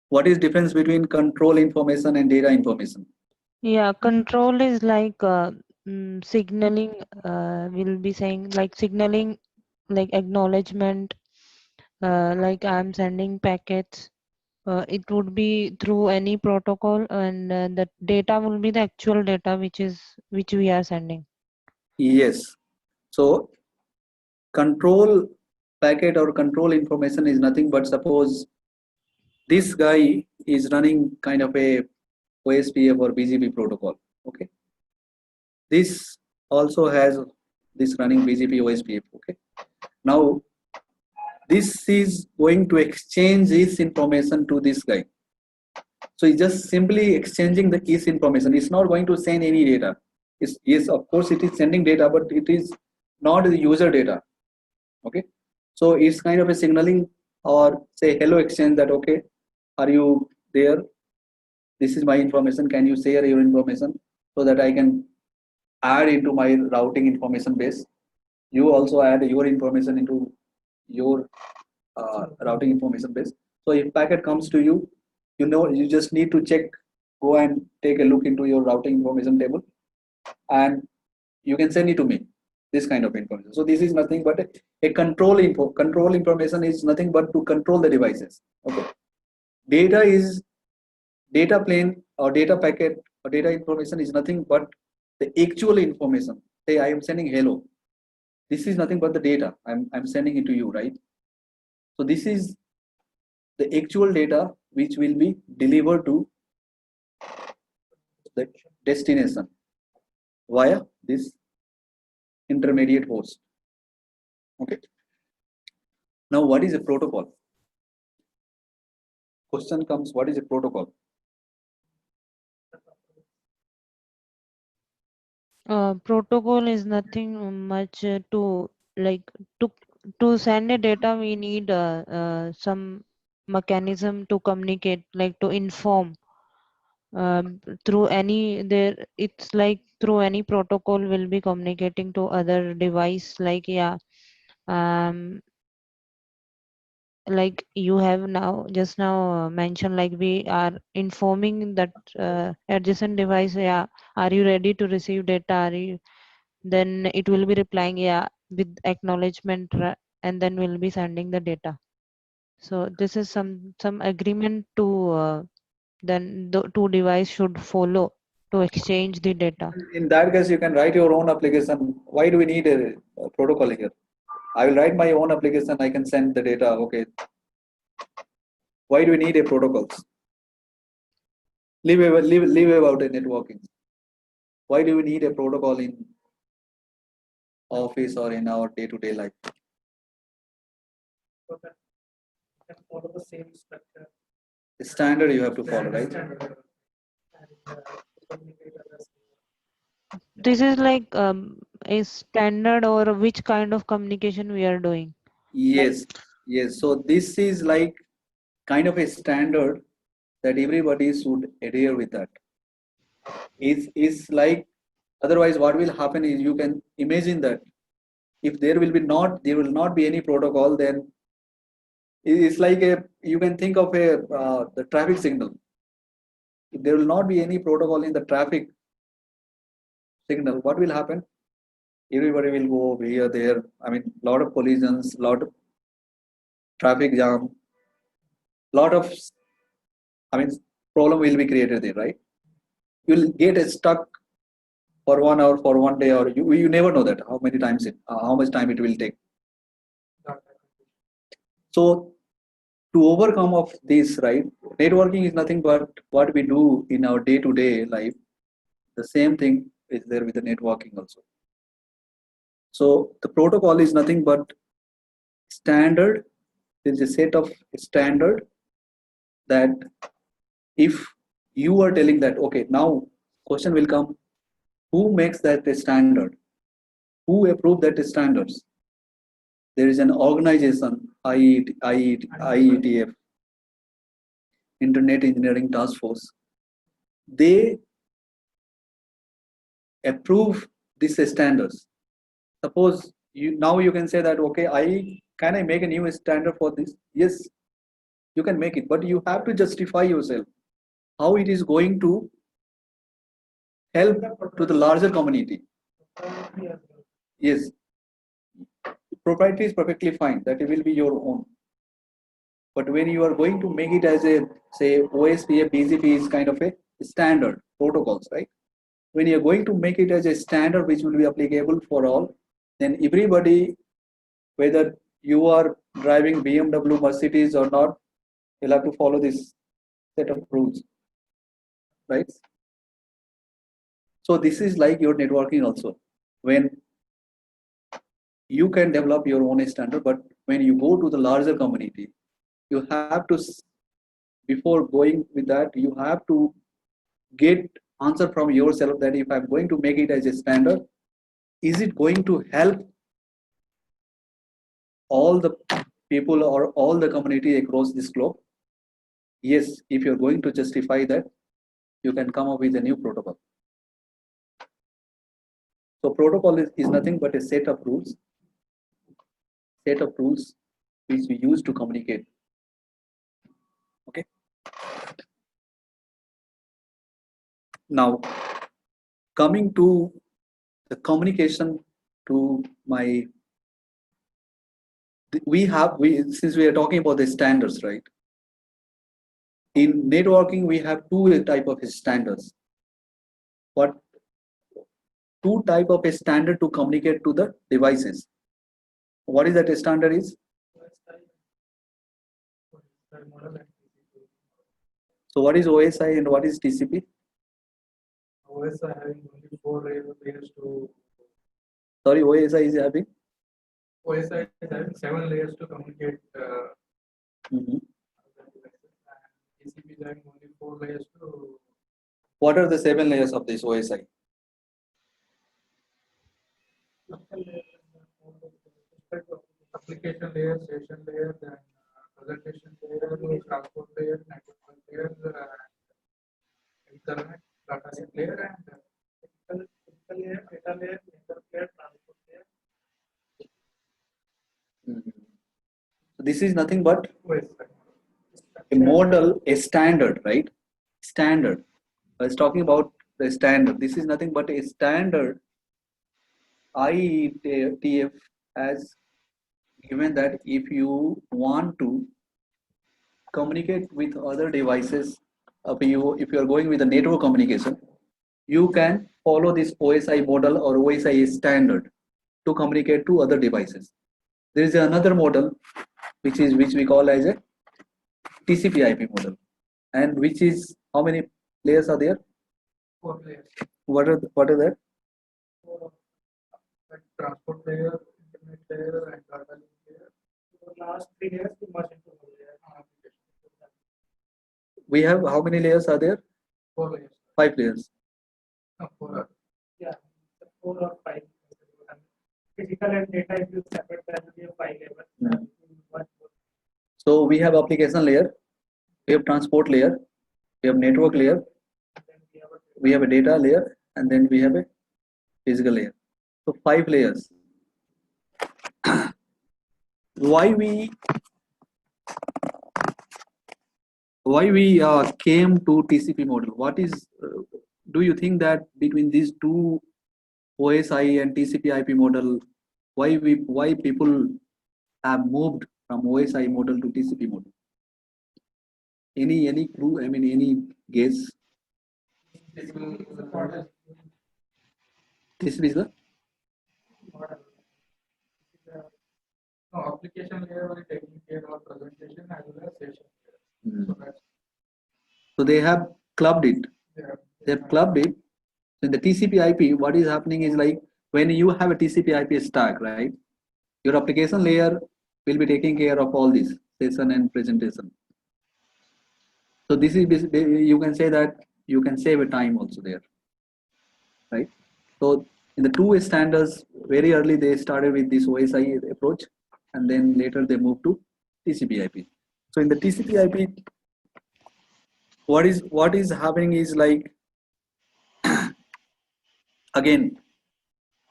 What is difference between control information and data information? Yeah, control is like signaling, we'll be saying like signaling, like acknowledgement, like I'm sending packets. It would be through any protocol, and the data will be the actual data which we are sending. Yes. So control packet or control information is nothing but suppose this guy is running kind of a OSPF or BGP protocol. Okay. This also has this running BGP OSPF. Okay. Now this is going to exchange this information to this guy. So it's just simply exchanging the keys information. It's not going to send any data. Yes, of course, it is sending data, but it is not the user data. Okay. So it's kind of a signaling or say hello exchange that okay, are you there? This is my information. Can you share your information so that I can add into my routing information base? You also add your information into your routing information base. So if packet comes to you, you know you just need to check, go and take a look into your routing information table, and you can send it to me. This kind of information. So this is nothing but a control info. Control information is nothing but to control the devices. Okay. Data is data plane or data packet or data information is nothing but the actual information. Say I am sending hello. This is nothing but the data. I'm sending it to you, right? So this is the actual data which will be delivered to the destination via this intermediate host. Okay. Now, what is a protocol? Question comes: what is a protocol? Protocol is nothing much to like to to send a data. We need some mechanism to communicate, like to inform. Through any there, it's like through any protocol will be communicating to other device. Like yeah, um, like you have now just now mentioned, like we are informing that adjacent device, yeah, are you ready to receive data, are you, then it will be replying yeah with acknowledgement, and then we'll be sending the data. So this is some agreement to then the two device should follow to exchange the data. In that case, you can write your own application. Why do we need a protocol here? I will write my own application. I can send the data. Okay. Why do we need a protocols? Leave about a networking. Why do we need a protocol in office or in our day-to-day life? So that you can follow the same structure. The standard you have to follow, right? Standard, and communicate others. This is like a standard, or which kind of communication we are doing. Yes, yes. So this is like kind of a standard that everybody should adhere with that. Is like otherwise what will happen is you can imagine that if there will not be any protocol, then it's like a you can think of a the traffic signal. If there will not be any protocol in the traffic signal, what will happen? Everybody will go over here, there. I mean, lot of collisions, lot of traffic jam, lot of I mean problem will be created there, right? You'll get stuck for 1 hour, for one day, or you never know that how many times how much time it will take. Got that. So to overcome of this, right, networking is nothing but what we do in our day-to-day life. The same thing is there with the networking also. So the protocol is nothing but standard. There is a set of standard that if you are telling that, okay, now question will come, who makes that a standard? Who approve that standards? There is an organization, IETF, Internet Engineering Task Force. They approve these standards. Suppose you can say that, okay, I make a new standard for this? Yes, you can make it, but you have to justify yourself how it is going to help to the larger community. Yes, proprietary is perfectly fine, that it will be your own. But when you are going to make it as a, say, OSPF, BGP is kind of a standard protocols, right? When you're going to make it as a standard which will be applicable for all, then everybody, whether you are driving BMW, Mercedes or not, you'll have to follow this set of rules, right? So this is like your networking also. When you can develop your own standard, but when you go to the larger community, you have to, before going with that, you have to get answer from yourself that if I'm going to make it as a standard, is it going to help all the people or all the community across this globe? Yes, if you're going to justify that, you can come up with a new protocol. So protocol is nothing but a set of rules which we use to communicate. Okay. Now, coming to the communication to my, since we are talking about the standards, right? In networking, we have two type of standards. What two type of a standard to communicate to the devices? What is that standard is? So what is OSI and what is TCP? OSI having only 4 layers to. Sorry, OSI is having? OSI is having 7 layers to communicate. Mhm. TCP is having only 4 layers to. What are the 7 layers of this OSI? Application layer, session layer, then presentation layer, transport layer, network layer, internet, data link layer, and physical layer, data layer, network layer, transport layer. Mhm. So this is nothing but OSI. a model, a standard, right? Standard. I was talking about the standard. This is nothing but a standard. IETF has given that if you want to communicate with other devices, if you are going with a network communication, you can follow this OSI model or OSI standard to communicate to other devices. There is another model which we call as a TCP/IP model, and which is how many layers are there? 4 layers. What are that? Like transport layer, internet layer, and data link layer. The last 3 layers to merge into one layer on application. We have how many layers are there? 4 layers. 5 layers. No, 4. Yeah, 4 or 5. Physical and data, if you separate, that will be a 5 layer. So we have application layer, we have transport layer, we have network layer, we have a data layer, and then we have a physical layer. So 5 layers. Why we came to TCP model? What is? Do you think that between these two OSI and TCP/IP model, why people have moved from OSI model to TCP model? Any clue? I mean, any guess? TCP is the Model. No, application layer will taking care of presentation as well as session. So that's so they have clubbed it. yeah. They have clubbed it. In the TCP IP, what is happening is like when you have a TCP IP stack, right? Your application layer will be taking care of all this session and presentation. So this is you can say that you can save a time also there, right? So in the two standards, very early they started with this OSI approach, and then later they moved to TCP/IP. So in the TCP/IP, what is happening is like again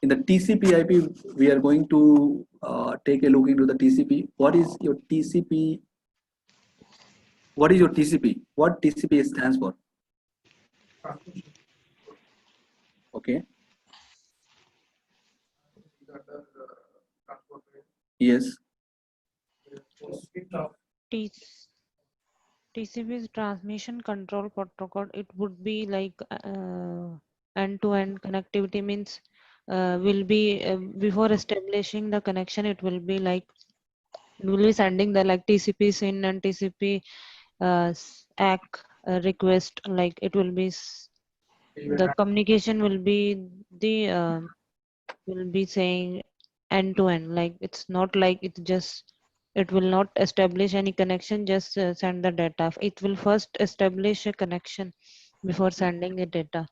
in the TCP/IP we are going to take a look into the TCP. What is your TCP? What is your TCP? What TCP stands for? Transmission. Okay. Other transport layer. Yes. Switch off. TCP's transmission control protocol, it would be like end-to-end connectivity means will be before establishing the connection, it will be like it will be sending the like TCP SYN and TCP ACK request, like it will be the communication will be the will be saying end to end, like it's not like it's just it will not establish any connection, just send the data. It will first establish a connection before sending the data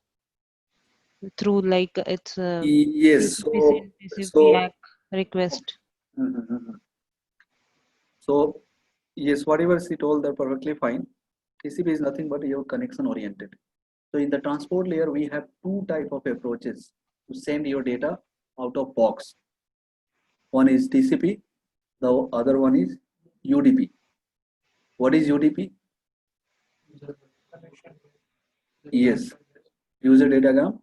through like it's Yes. TCP So SYN, TCP so. ACK request. Mhm. So yes, whatever she told, that perfectly fine. TCP is nothing but your connection oriented. So in the transport layer, we have two type of approaches to send your data out of box. One is TCP, the other one is UDP. What is UDP? User connection. Yes, user datagram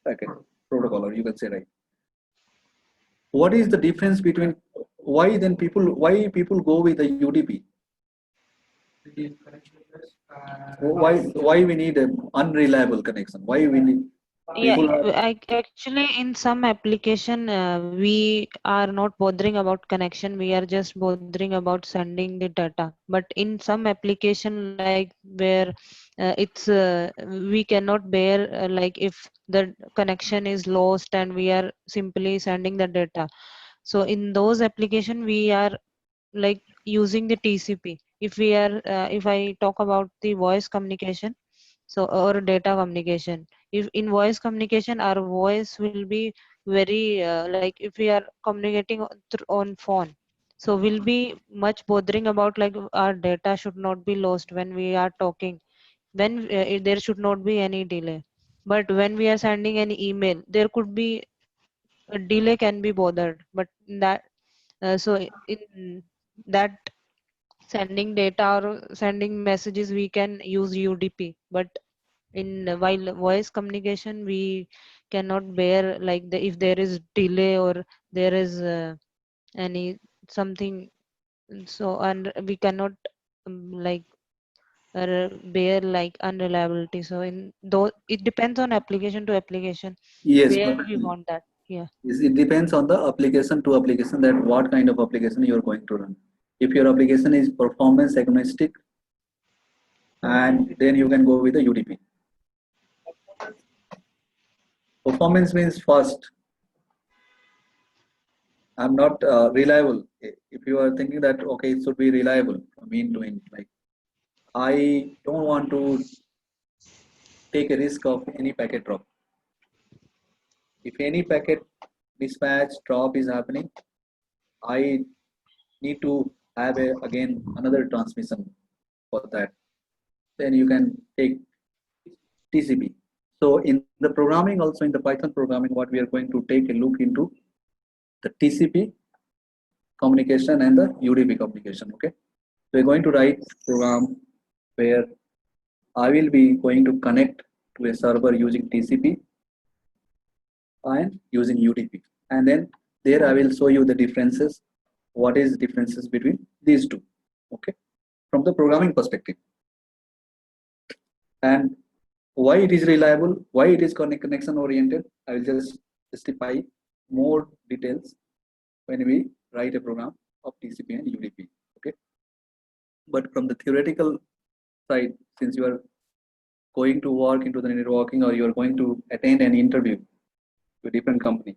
packet protocol, or you can say, right. What is the difference between why people go with the UDP? It is connection less. Why we need an unreliable connection? Why we need Yeah, people are actually, in some application, we are not bothering about connection. We are just bothering about sending the data. But in some application, like where it's we cannot bear like if the connection is lost and we are simply sending the data. So in those application, we are like using the TCP. If we are, if I talk about the voice communication, so or data communication, if in voice communication our voice will be very like if we are communicating on phone, so we'll be much bothering about like our data should not be lost when we are talking, when there should not be any delay. But when we are sending an email, there could be a delay can be bothered, but in that so in that sending data or sending messages we can use UDP. But in while voice communication we cannot bear like if there is delay or there is any something, so and we cannot like bear like unreliability. So in though it depends on application to application yes, where we perfectly. want that. Yeah. Yes, it depends on the application to application that what kind of application you are going to run. If your application is performance agnostic, and then you can go with the UDP. Performance means fast. I'm not reliable. If you are thinking that okay, it should be reliable from end to end, like I don't want to take a risk of any packet drop. If any packet mismatch drop is happening, I need to have again another transmission for that. Then you can take TCP. So in the programming, also in the Python programming, what we are going to take a look into the TCP communication and the UDP communication. Okay, we're going to write program where I will be going to connect to a server using TCP and using UDP, and then there I will show you the differences. What is differences between these two? Okay, from the programming perspective. And Why it is reliable, why it is connection oriented, I will just justify more details when we write a program of TCP and UDP. Okay, but from the theoretical side, since you are going to work into the networking or you are going to attend an interview to a different company,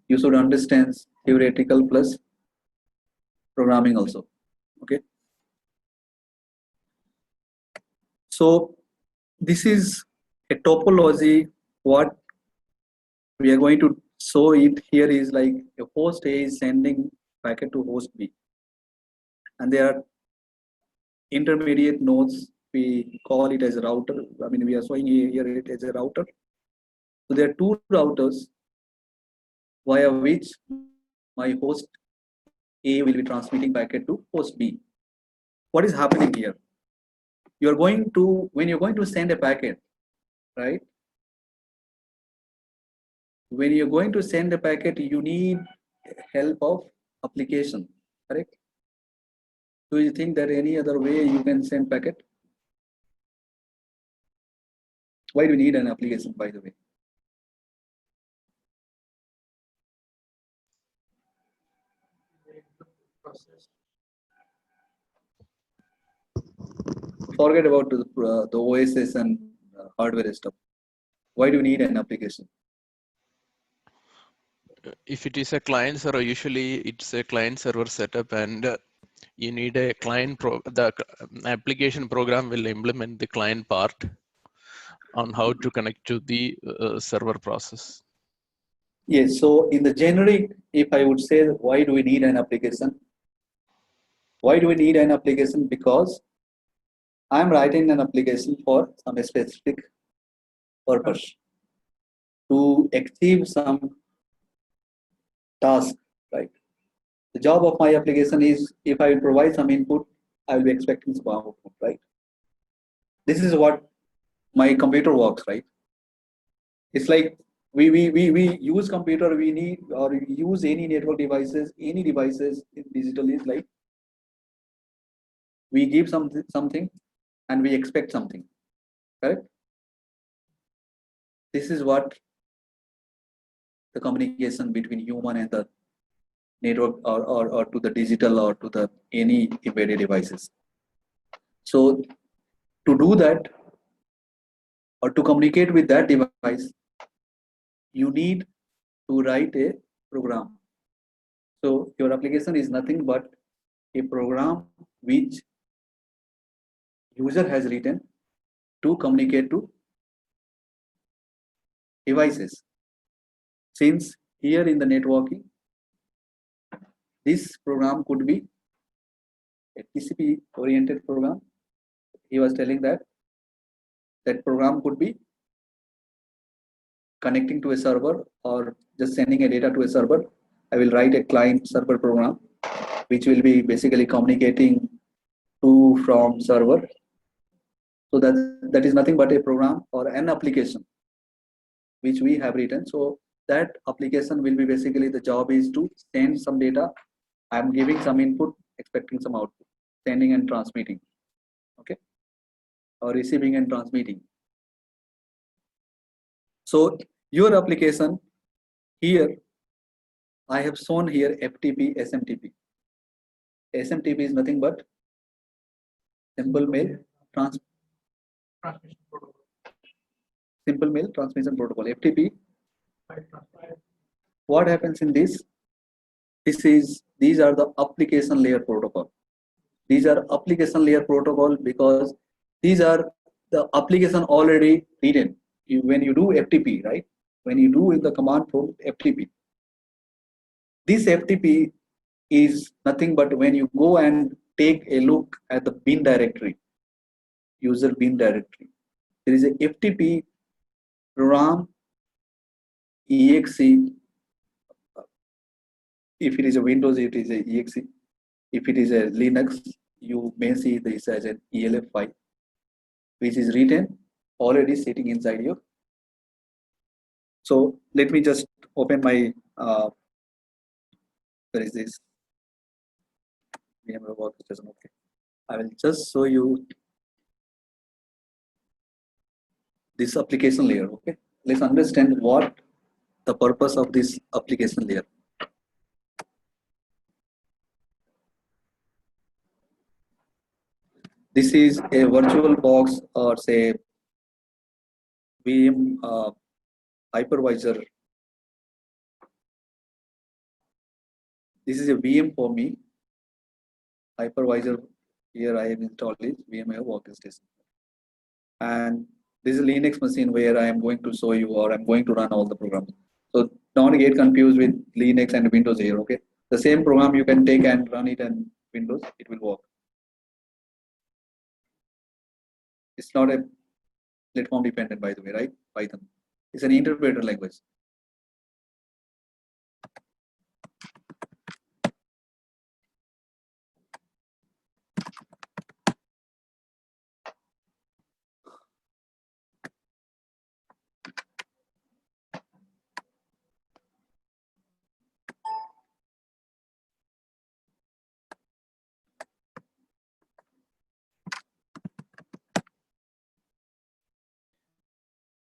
you should understand theoretical plus programming also. Okay, so this is a topology. What we are going to show it here is like a host A is sending packet to host B, and there are intermediate nodes. We call it as a router. I mean, we are showing here it as a router. So there are two routers via which my host A will be transmitting packet to host B. What is happening here? You are going to, when you're going to send a packet, right? When you're going to send a packet, you need help of application, correct? Do you think that any other way you can send packet? Why do you need an application, by the way? Process. Forget about the OSS and hardware stuff. Why do you need an application? If it is a client server, usually it's a client server setup, and you need a the application program will implement the client part on how to connect to the server process. Yes, so in the generic, if I would say, why do we need an application? Why do we need an application? Because I'm writing an application for some specific purpose to achieve some task, right? The job of my application is, if I provide some input, I will be expecting some output, right? This is what my computer works, right? It's like we use computer, we need, or we use any network devices, any devices in digital is like we give something and we expect something, correct? This is what the communication between human and the network, or to the digital, or to the any embedded devices. So to do that, or to communicate with that device, you need to write a program. So your application is nothing but a program which user has written to communicate to devices. Since here in the networking, this program could be a TCP oriented program. He was telling that that program could be connecting to a server or just sending a data to a server. I will write a client server program which will be basically communicating to from server. So that is nothing but a program or an application which we have written. So that application will be basically, the job is to send some data. I'm giving some input, expecting some output, sending and transmitting, okay, or receiving and transmitting. So your application here, I have shown here FTP, SMTP. SMTP is nothing but simple mail Transmission protocol. simple mail transmission protocol. FTP, File transfer. what happens in this? These are the application layer protocol. These are application layer protocol because these are the application already written. When you do FTP, right? When you do in the command prompt FTP, this FTP is nothing but when you go and take a look at the bin directory, user bin directory, there is a FTP RAM exe. If it is a Windows, it is a exe. If it is a Linux, you may see this as an ELF file, which is written already sitting inside you. So let me just open my where is this VMware Workstation? Okay, I will just show you this application layer. Okay, let's understand what the purpose of this application layer. This is a virtual box, or say VM hypervisor. This is a VM for me. Hypervisor here I have installed is VMware Workstation, and this is a Linux machine where I am going to show you, or I'm going to run all the programs. So don't get confused with Linux and Windows here. Okay, the same program you can take and run it in Windows, it will work. It's not a platform dependent, by the way, right? Python. It's an interpreter language.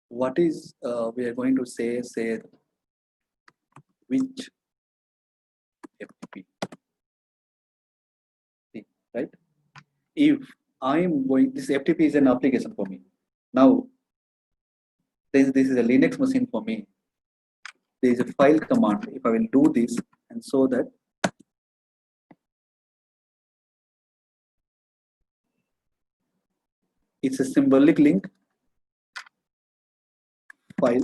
What is we are going to say which FTP, right? If I am going, this FTP is an application for me. Now, since this is a Linux machine for me, there is a file command. If I will do this and so that it's a symbolic link file.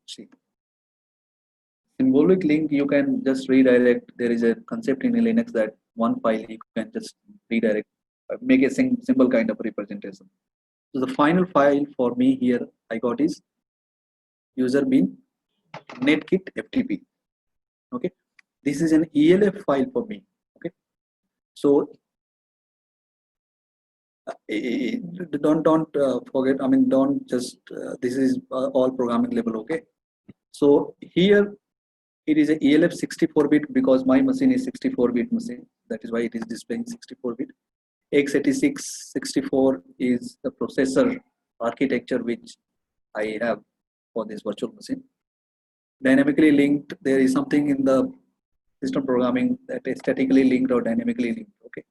See, symbolic link, you can just redirect. There is a concept in Linux that one file you can just redirect, make a simple kind of representation. So the final file for me here I got is user bin netkit FTP. Okay, this is an ELF file for me. Okay, so don't forget. I mean, don't just this is all programming level. Okay, so here it is a ELF 64-bit because my machine is 64-bit machine. That is why it is displaying 64-bit. x86 64 is the processor architecture which I have for this virtual machine. Dynamically linked, there is something in the system programming that is statically linked or dynamically linked. Okay,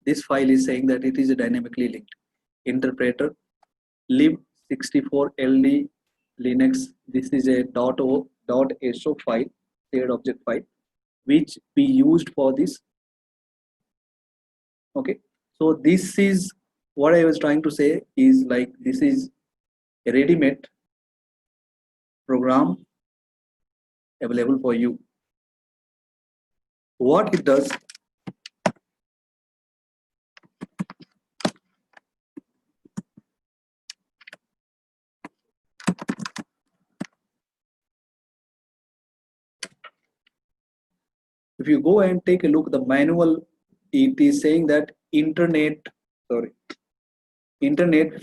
this file is saying that it is a dynamically linked interpreter lib64ld linux. This is a .so file, shared object file, which we used for this. Okay, so this is what I was trying to say is like this is a ready-made program available for you. What it does, if you go and take a look the manual, it is saying that internet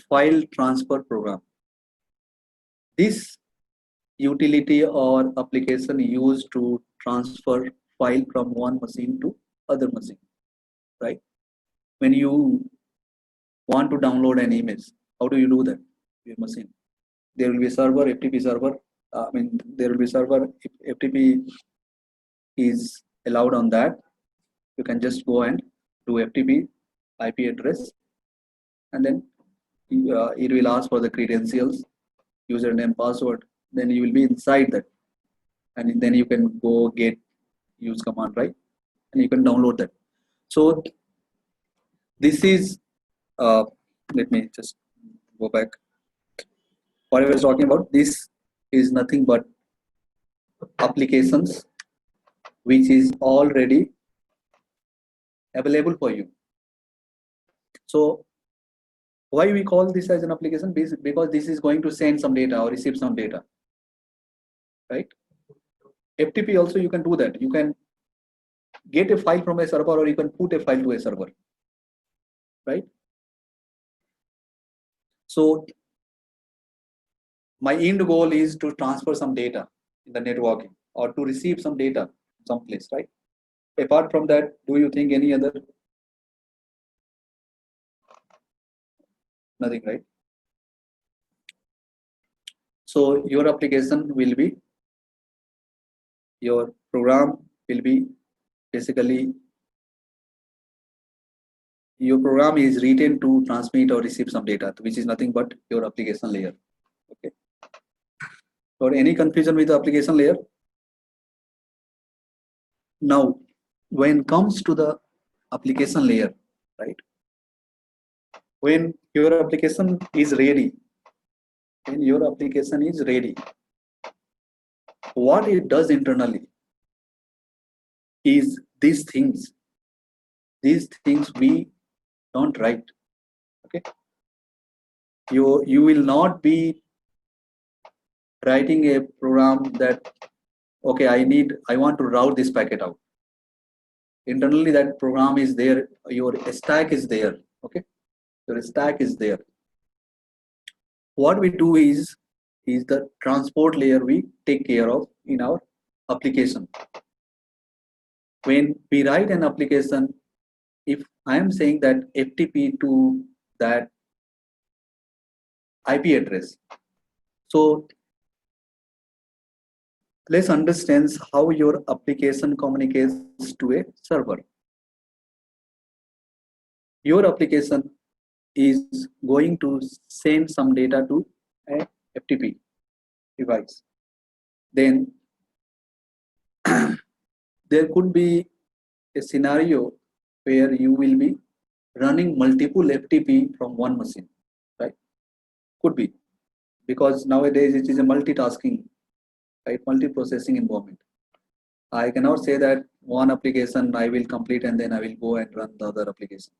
file transfer program. This utility or application used to transfer file from one machine to other machine, right? When you want to download an image, how do you do that? Your machine, there will be a server, FTP server. I mean, there will be server. If FTP is allowed on that, you can just go and do FTP IP address, and then it will ask for the credentials, username, password. Then you will be inside that, and then you can go get use command, right? And you can download that. So this is let me just go back. What I was talking about, this is nothing but applications which is already available for you. So why we call this as an application? Because this is going to send some data or receive some data, right? FTP also you can do that. You can get a file from a server, or you can put a file to a server, right? So my end goal is to transfer some data in the networking or to receive some data. some place, right? Apart from that, do you think any other? Nothing, right? So your application will be, your program will be basically, your program is written to transmit or receive some data, which is nothing but your application layer. Okay. Or any confusion with the application layer? Now, when comes to the application layer, right? When your application is ready, what it does internally is these things we don't write. Okay, you will not be writing a program that, okay, I want to route this packet out. Internally that program is there, your stack is there. Okay, your stack is there. What we do is the transport layer we take care of in our application. When we write an application, if I am saying that FTP to that IP address, so let's understand how your application communicates to a server. Your application is going to send some data to a FTP device. Then there could be a scenario where you will be running multiple FTP from one machine, right? Could be, because nowadays it is a multitasking, right? Multi-processing environment. I cannot say that one application I will complete and then I will go and run the other application.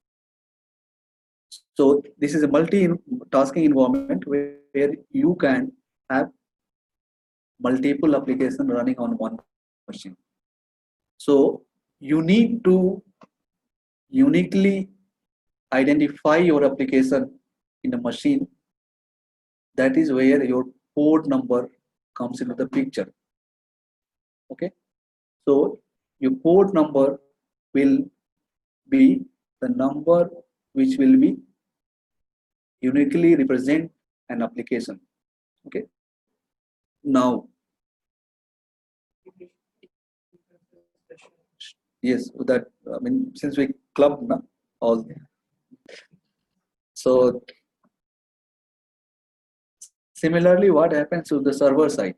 So this is a multi-tasking environment where you can have multiple applications running on one machine. So you need to uniquely identify your application in a machine. That is where your port number comes into the picture. Okay, so your port number will be the number which will be uniquely represent an application. Okay, now yes, that I mean, since we clubbed na, all, so similarly what happens to the server side?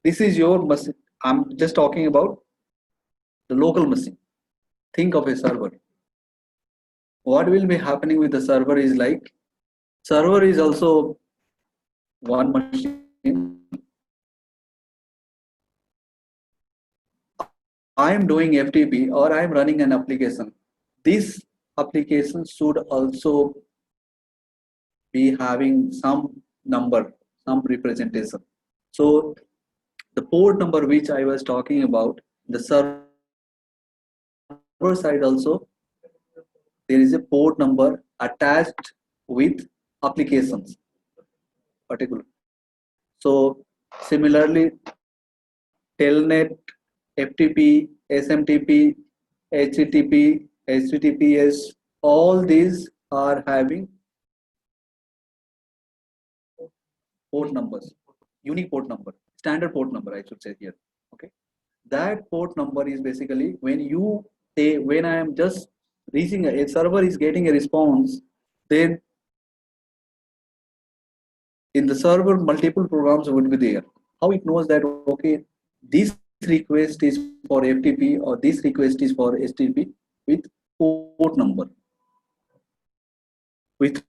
This is your machine. I'm just talking about the local machine. Think of a server. What will be happening with the server is like, server is also one machine. I am doing FTP or I am running an application. This application should also be having some number, some representation. So the port number which I was talking about, the server side also, there is a port number attached with applications particular. So similarly, Telnet, FTP, SMTP, HTTP, HTTPS, all these are having port numbers, unique port number, standard port number I should say here. Okay, that port number is basically when you say, when I am just reaching a server is getting a response, then in the server multiple programs would be there. How it knows that, okay, this request is for FTP or this request is for HTTP? With port number. With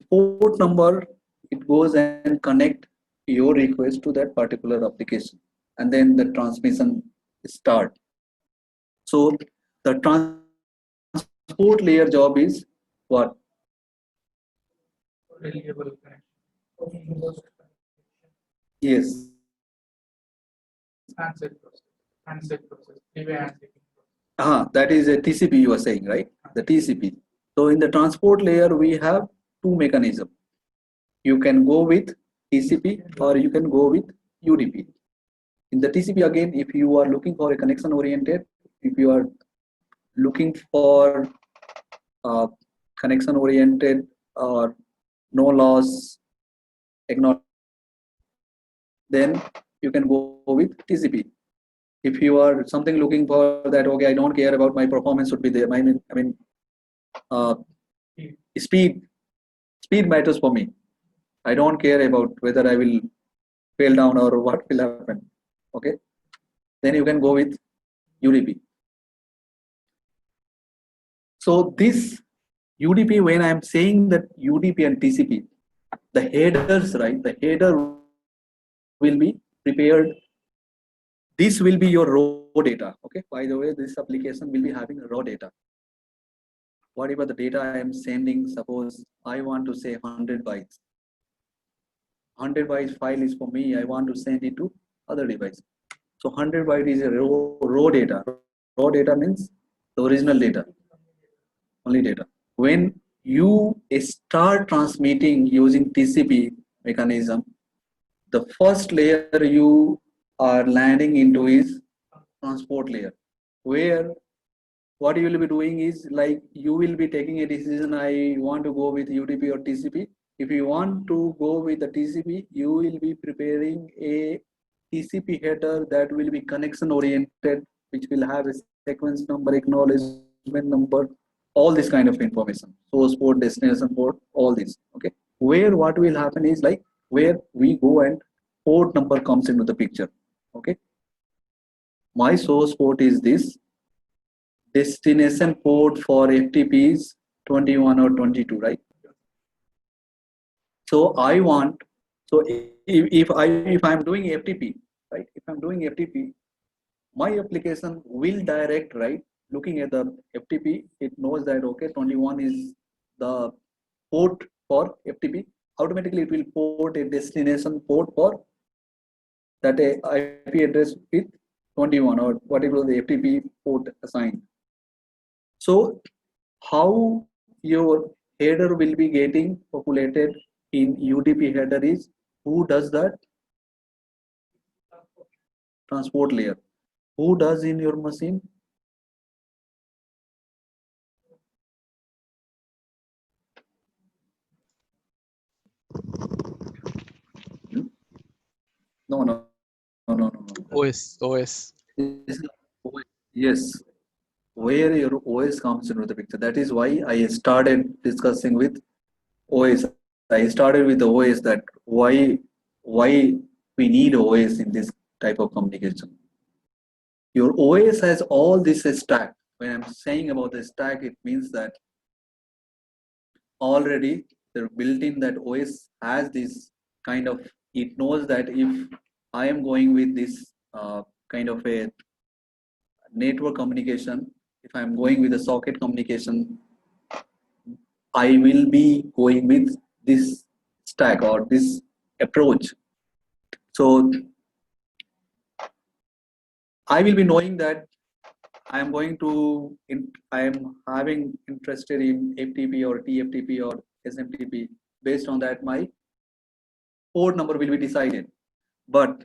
port number, it goes and connect your request to that particular application, and then the transmission start. So the transport layer job is what? Reliable connection. Yes. Handset process. Three-way handshaking Ah, that is a TCP you are saying, right? The TCP. So in the transport layer, we have two mechanisms. You can go with TCP or you can go with UDP. In the TCP again, if you are looking for a connection oriented, if you are looking for connection oriented or no loss acknowledge, then you can go with TCP. If you are something looking for that, okay, I don't care about my performance should be there. Uh, speed matters for me. I don't care about whether I will fail down or what will happen. Okay, then you can go with UDP. So this UDP, when I'm saying that UDP and TCP, the headers, right? The header will be prepared. This will be your raw data. Okay. By the way, this application will be having raw data. Whatever the data I am sending, suppose I want to say 100 bytes. 100 bytes file is for me. I want to send it to other device. So 100 byte is a raw data. Raw data means the original data, only data. When you start transmitting using TCP mechanism, the first layer you are landing into is transport layer, where what you will be doing is like you will be taking a decision. I want to go with UDP or TCP. If you want to go with the TCP, you will be preparing a TCP header that will be connection oriented, which will have a sequence number, acknowledgement number, all this kind of information, source port, destination port, all this. Okay, where what will happen is like where we go and port number comes into the picture. Okay, my source port is this, destination port for FTP is 21 or 22, right? So I want, so if I'm doing FTP, right? If I'm doing FTP, my application will direct, right? Looking at the FTP, it knows that okay, 21 is the port for FTP. Automatically, it will port a destination port for that IP address with 21 or whatever the FTP port assigned. So how your header will be getting populated in UDP header is who does that? Transport layer. Who does in your machine? Hmm? No, no, no, no, no, no. OS. Yes, where your OS comes into the picture. That is why I started discussing with OS. I started with the OS that why we need OS in this type of communication. Your OS has all this stack. When I'm saying about the stack, it means that already they're built in that OS has this kind of, it knows that if I am going with this kind of a network communication, if I'm going with a socket communication, I will be going with this stack or this approach. So I will be knowing that I am going to, I am having interested in FTP or TFTP or SMTP. Based on that, my port number will be decided. But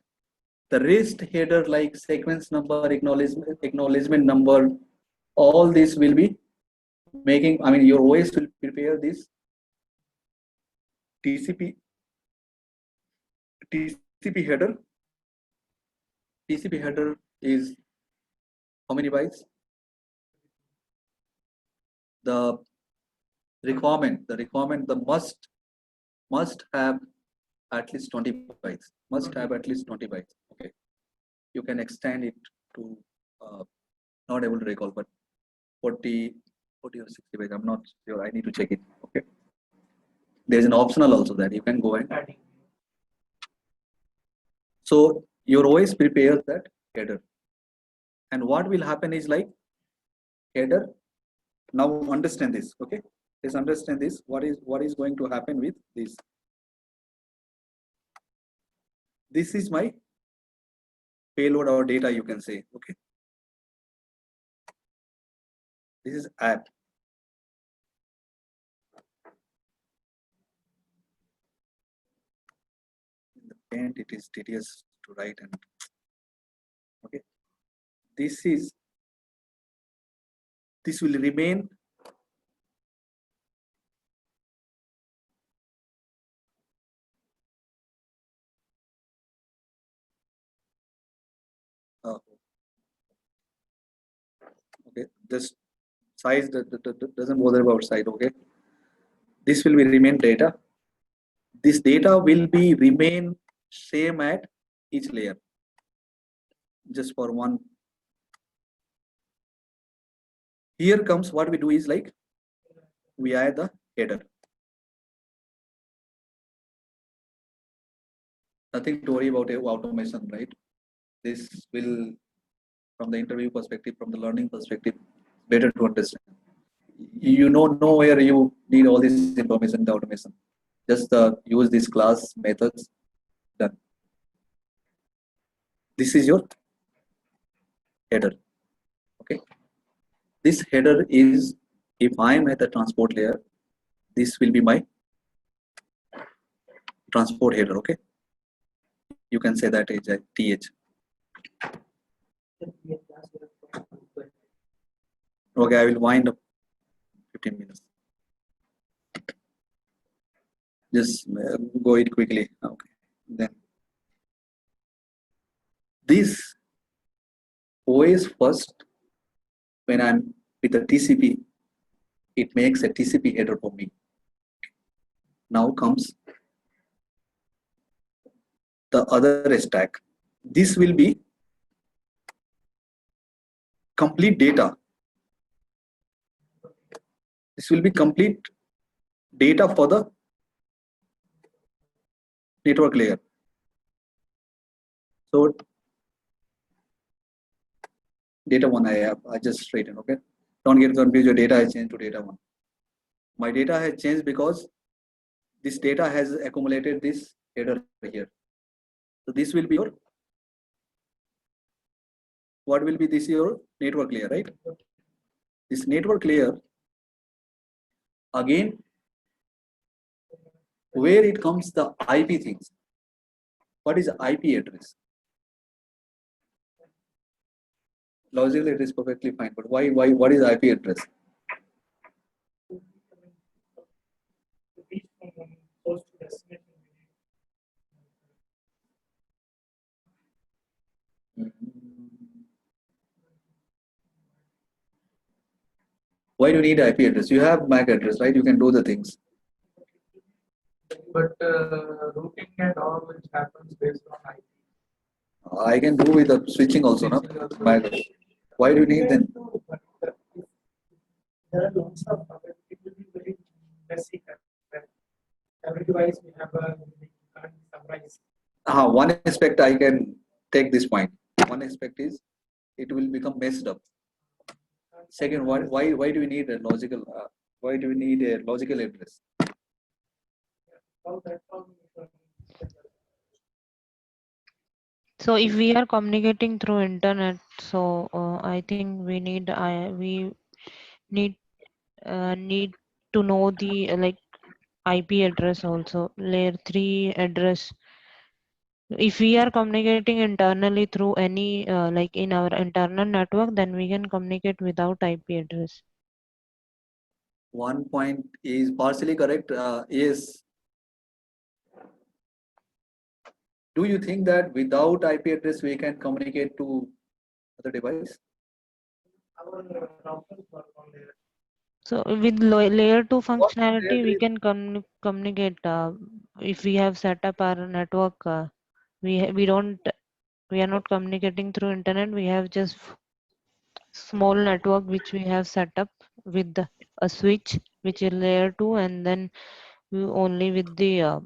the rest header like sequence number, acknowledgement number, all this will be making, I mean, your OS will prepare this TCP header. TCP header is how many bytes? The requirement, the must have at least 20 bytes. Must have at least 20 bytes. Okay, you can extend it to not able to recall, but 40 or 60 bytes. I'm not sure. I need to check it. Okay, there's an optional also that you can go and. So your OS prepares that header, and what will happen is like header. Now understand this. Okay, let's understand this. What is going to happen with this? This is my payload or data, you can say. Okay, this is app. In the paint, it is tedious to write, and Okay, this will remain okay, just size doesn't bother about size. Okay, this will be remain data. This data will be remain same at each layer, just for one. Here comes what we do is like we add the header. Nothing to worry about automation, right? This will, from the interview perspective, from the learning perspective, better to understand. You know where you need all this information in the automation. Just use this class methods. Done. This is your header. Okay. This header is, if I am at the transport layer, this will be my transport header. Okay. You can say that is a TH. Okay, I will wind up 15 minutes. Just go it quickly. Okay. Then this OS first, when I'm with the TCP, it makes a TCP header for me. Now comes the other stack. This will be complete data. This will be complete data for the network layer. So data one I just written. Okay, don't get confused. Your data has changed to data one. My data has changed because this data has accumulated this header here. So this will be your, what will be this, your network layer, right? This network layer, again, where it comes the IP things. What is IP address? Logically it is perfectly fine, but why what is IP address? Reach from one source to destination. Why do you need IP address? You have MAC address, right? You can do the things. But routing and all which happens based on IP. I can do with the switching also, no? MAC. Why do you need then? There are lots of it will be very messy. Every device we have we can't summarize. One aspect I can take this point. One aspect is it will become messed up. Second, why do we need a logical? Why do we need a logical address? All that all So if we are communicating through internet, so I think we need need to know the like IP address also, layer 3 address. If we are communicating internally through any like in our internal network, then we can communicate without IP address. One point is partially correct. Yes. Do you think that without IP address we can communicate to other device? our routers work on there. So with layer 2 What functionality, layer we is- can communicate. If we have set up our network, we are not communicating through internet. We have just small network which we have set up with a switch which is layer 2, and then we only with the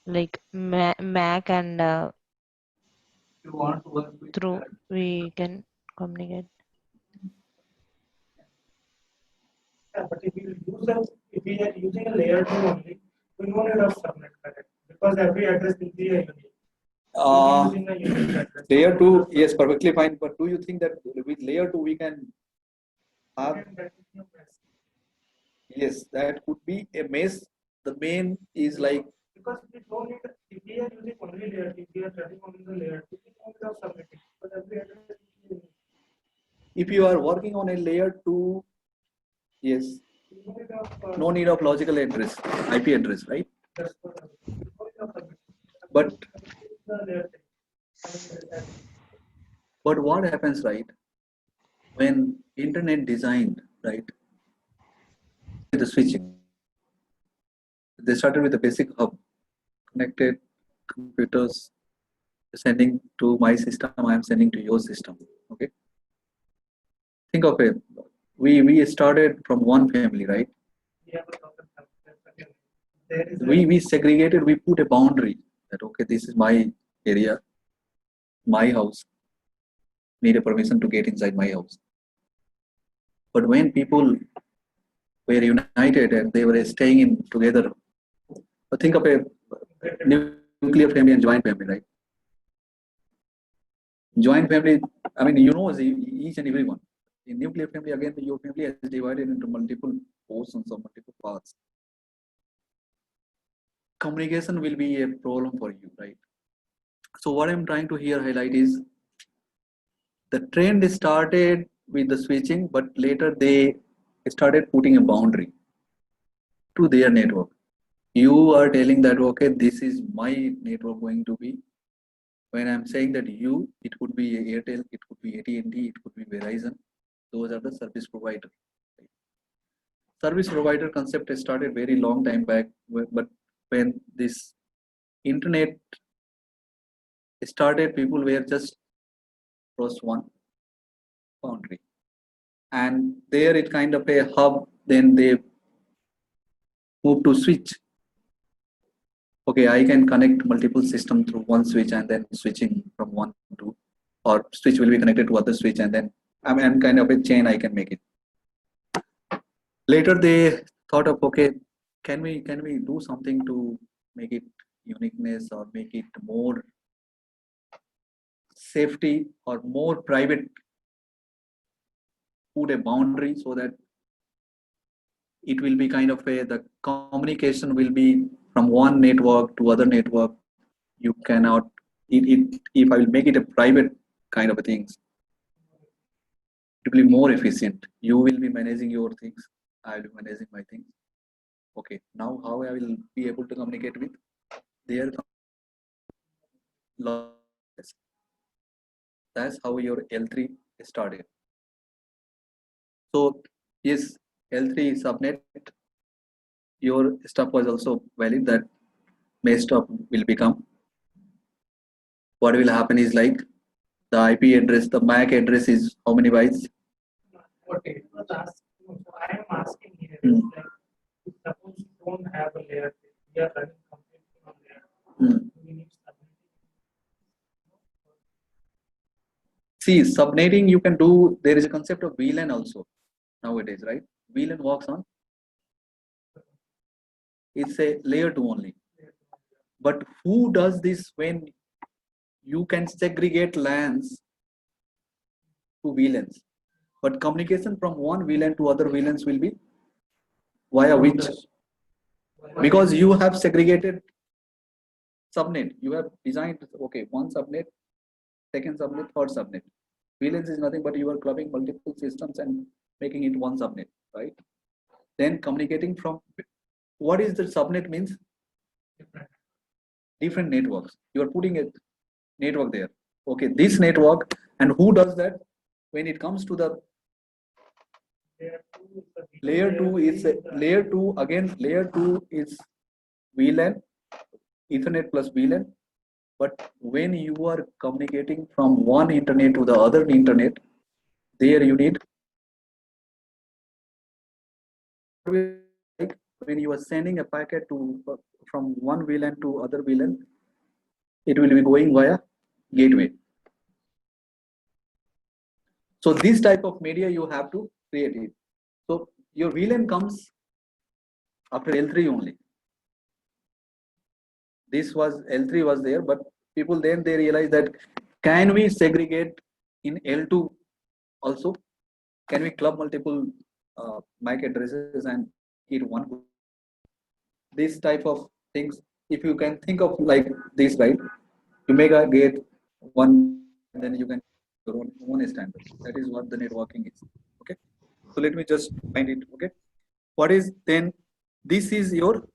like Mac and You want to work with through we can communicate. but if we are using a layer 2 only, we don't need a subnet connect because every address will be a unique. Uh, Using a unique address. Layer 2, yes, perfectly fine. But do you think that with layer 2 we can have? And that is no mess. Yes, that could be a mess. The main is like Because we don't need, if we are using only layer 2, if we are running only the layer 2, we don't have submitting. Because every address is unique. If you are working on a layer 2, yes, We don't need of, no need of logical address, IP address, right? that's what I mean. No need of submitting. But The layer 3. but what happens, right? When internet designed, right? The switching, they started with a basic hub, connected computers, sending to my system, I am sending to your system. Okay. Think of it. We started from one family, right? We have a token subset. There is We segregated, we put a boundary that okay, this is my area, my house, need a permission to get inside my house. But when people were united and they were staying in together, think of a nuclear family and joint family, right? Joint family, I mean, you know each and every one. In nuclear family, again, your family is divided into multiple portions or multiple parts. Communication will be a problem for you, right? So what I'm trying to here highlight is the trend started with the switching, but later they started putting a boundary to their network. You are telling that okay, this is my network going to be. When I'm saying that you, it could be Airtel, it could be AT&T, it could be Verizon. Those are the service provider. Service provider concept has started very long time back, but when this internet started, people were just cross one boundary, and there it kind of a hub. Then they move to switch. Okay, I can connect multiple system through one switch and then switching from one to, or switch will be connected to other switch and then I'm kind of a chain I can make it. Later they thought of okay, can we do something to make it uniqueness or make it more safety or more private, put a boundary so that it will be kind of a the communication will be from one network to other network. You cannot if I will make it a private kind of a things, it will be more efficient. You will be managing your things, I will be managing my things. Okay, now how I will be able to communicate with their logs. That's how your L3 started. So yes, L3 subnet, your stuff was also valid that mesh stuff will become. What will happen is like the IP address, the MAC address is how many bytes? Okay, so I am asking here, Hmm. like, if suppose you don't have a layer, we are running completely on layer. Hmm. We need submitting. See, subnetting you can do. There is a concept of VLAN also nowadays, right? VLAN works on. It's a layer 2 only. But who does this when you can segregate LANs to VLANs? But communication from one VLAN to other VLANs will be via which? Because you have segregated subnet. You have designed okay, one subnet, second subnet, third subnet. VLANs is nothing but you are clubbing multiple systems and making it one subnet, right? Then communicating from what is the subnet means? Different networks. You are putting a network there. Okay, this network, and who does that? When it comes to the layer 2 is layer 2 again. Layer 2 is VLAN, Ethernet plus VLAN. But when you are communicating from one internet to the other internet, there you need like when you are sending a packet to from one VLAN to other VLAN, it will be going via gateway. So this type of media you have to create it. So your VLAN comes after L3 only. This was L3 was there, but people then they realize that can we segregate in L2 also? Can we club multiple MAC addresses and hit one? This type of things if you can think of like this, right? You make a get one, then you can your own standard. That is what the networking is. Okay. So let me just find it. Okay. What is then? This is your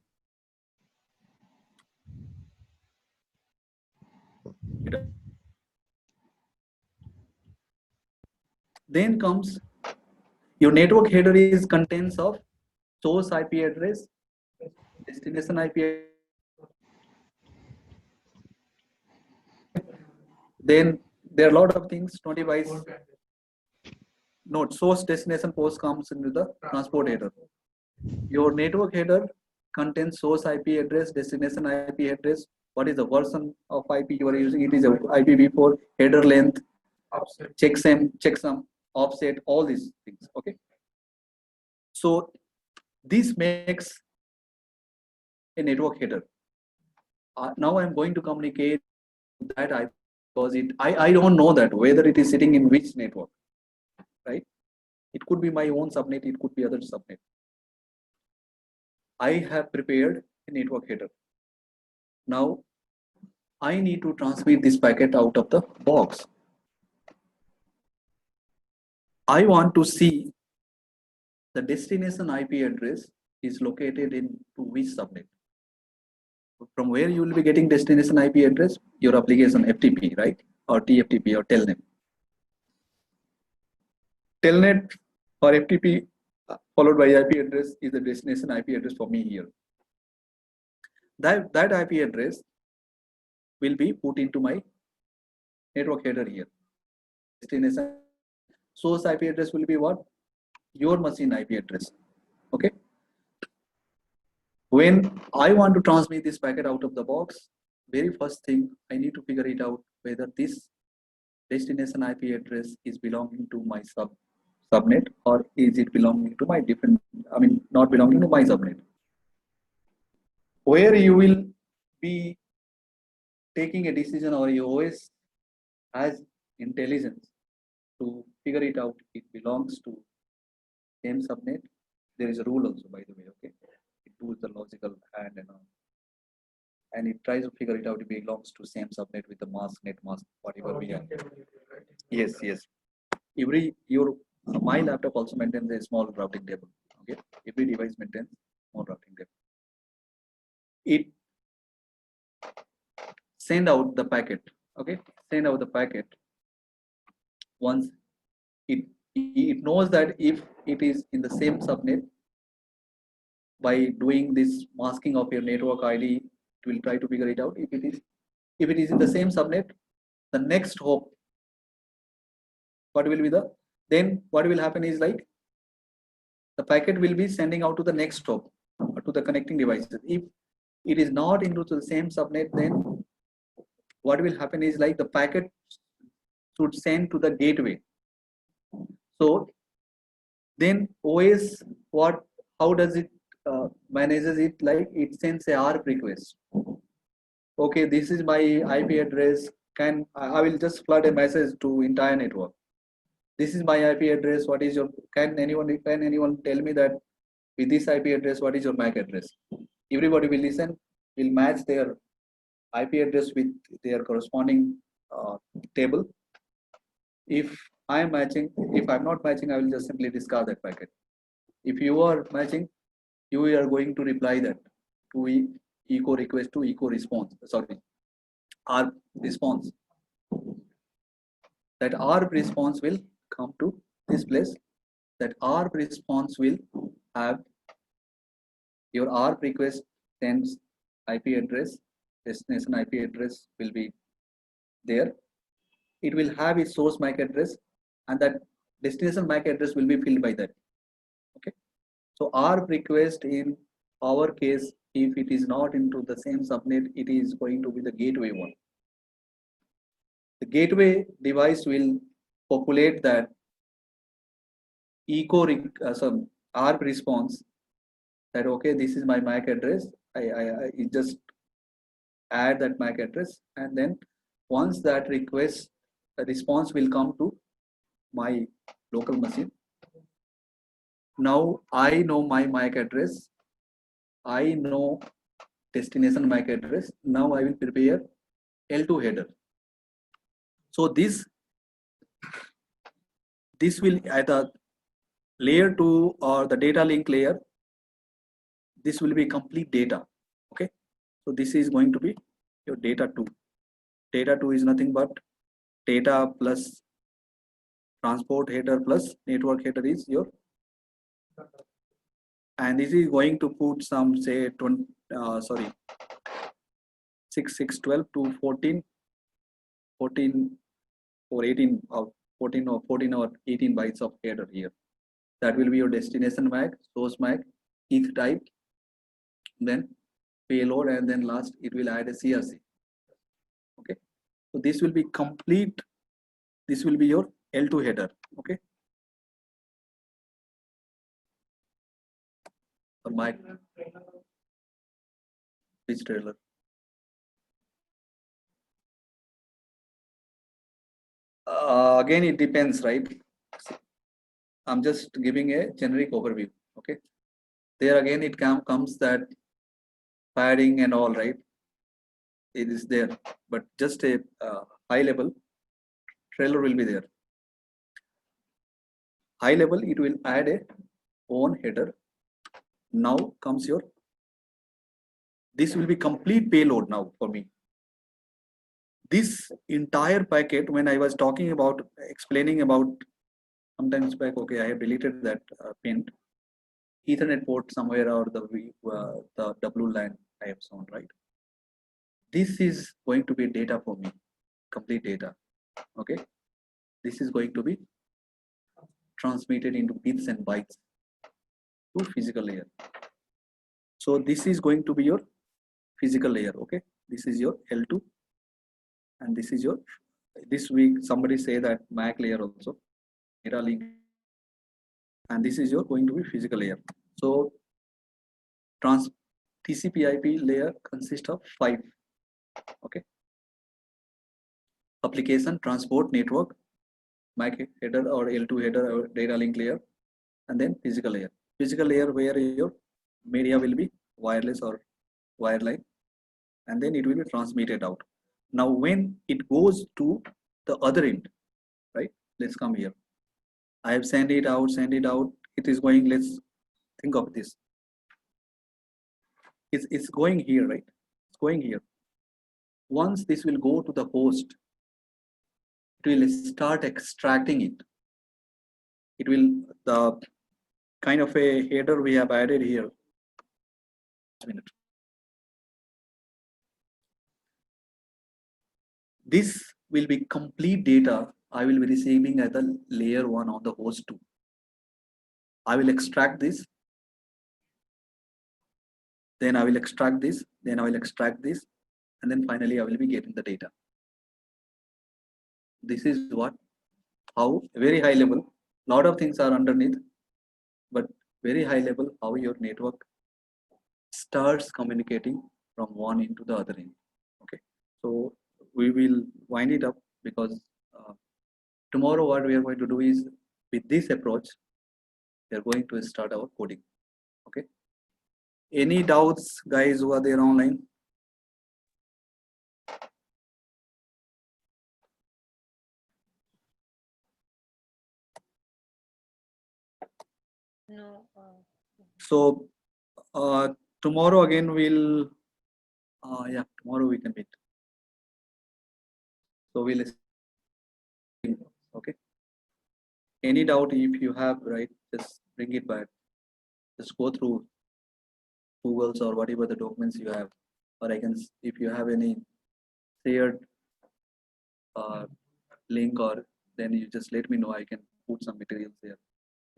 then comes your network header is contents of source IP address, destination IP. Then there are a lot of things. 20 bytes. Note source destination post comes into the transport header. Your network header contains source IP address, destination IP address. What is the version of IP you are using? It is a IPv4 header length, checksum, offset, all these things. Okay. So this makes a network header. Now I'm going to communicate that IP because I don't know that whether it is sitting in which network, right? It could be my own subnet, it could be other subnet. I have prepared a network header. Now I need to transmit this packet out of the box. I want to see the destination IP address is located in to which subnet. From where you will be getting destination IP address? Your application FTP, right? Or TFTP or Telnet. Telnet or FTP followed by IP address is the destination IP address for me here. That IP address will be put into my network header here. Destination source IP address will be what? Your machine IP address. Okay. When I want to transmit this packet out of the box, very first thing I need to figure it out whether this destination IP address is belonging to my subnet or is it belonging to my different, I mean, not belonging to my subnet. Where you will be taking a decision or your OS has intelligence to figure it out, it belongs to same subnet. There is a rule also, by the way, okay? It does the logical and it tries to figure it out, it belongs to same subnet with the mask, net mask, whatever we have. Yes, yes. My laptop also maintains a small routing table. Okay, every device maintains small routing table. It send out the packet. Okay, send out the packet. Once it knows that if it is in the same subnet, by doing this masking of your network ID, it will try to figure it out. If it is in the same subnet, the next hop, what will be then what will happen is like the packet will be sending out to the next hop to the connecting devices. If it is not into the same subnet, then what will happen is like the packet should send to the gateway. So then OS how does it manages it? Like it sends a ARP request. Okay, this is my IP address. I will just flood a message to entire network. This is my IP address. What is your? Can anyone tell me that with this IP address, what is your MAC address? Everybody will listen. Will match their IP address with their corresponding table. If I am matching, if I'm not matching, I will just simply discard that packet. If you are matching, you are going to reply that to echo request to echo response. Sorry, ARP response. That ARP response will come to this place. That ARP response will have your ARP request sends IP address, destination IP address will be there. It will have its source MAC address, and that destination MAC address will be filled by that. Okay. So ARP request in our case, if it is not into the same subnet, it is going to be the gateway one. The gateway device will populate that ARP response that okay, this is my MAC address. I just add that MAC address, and then once that request, the response will come to my local machine. Now I know my MAC address. I know destination MAC address. Now I will prepare L2 header. So this will at the layer 2 or the data link layer, this will be complete data. Okay, so this is going to be your data 2. Data 2 is nothing but data plus transport header plus network header is your, and this is going to put some say 20 6 6 12 to 14 or 18 or 14 or 18 bytes of header here. That will be your destination MAC, source MAC, ETH type, then payload, and then last it will add a CRC. Okay, so this will be complete. This will be your L2 header. Okay, the MAC, which trailer? Again, it depends, right? I'm just giving a generic overview. Okay, there again it comes that padding and all, right? It is there, but just a high level trailer will be there. High level, it will add a own header. Now comes your, this will be complete payload now for me. This entire packet, when I was talking about explaining about sometimes back, okay, I have deleted that pin Ethernet port somewhere, or the WLAN I have shown, right? This is going to be data for me, complete data. Okay, this is going to be transmitted into bits and bytes to physical layer. So this is going to be your physical layer. Okay, this is your L2, and this is your, this week somebody say that MAC layer also, data link, and this is your going to be physical layer. So TCP/IP layer consists of 5. Okay, application, transport, network, MAC header or L2 header or data link layer, and then physical layer. Physical layer where your media will be wireless or wireline, and then it will be transmitted out. Now when it goes to the other end, right? Let's come here. I have sent it out. It is going, let's think of this. It's going here, right? It's going here. Once this will go to the host, it will start extracting it. It will, the kind of a header we have added here. This will be complete data I will be receiving at the layer 1 on the host 2. I will extract this, then I will extract this, then I will extract this, and then finally I will be getting the data. This is what, how very high level, lot of things are underneath, but very high level how your network starts communicating from one end to the other end. Okay, so we will wind it up, because tomorrow what we are going to do is, with this approach, we are going to start our coding. Okay, any doubts, guys, who are there online? No. So tomorrow again we'll yeah, tomorrow we can meet. So we'll, okay, any doubt if you have, right, just bring it back, just go through Google's or whatever the documents you have, or I can, if you have any shared link, or then you just let me know, I can put some materials there,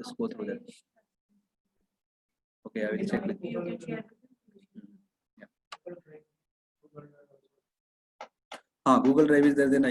just go through that. Okay, I will check with you. Yeah. Google Drive is there, then I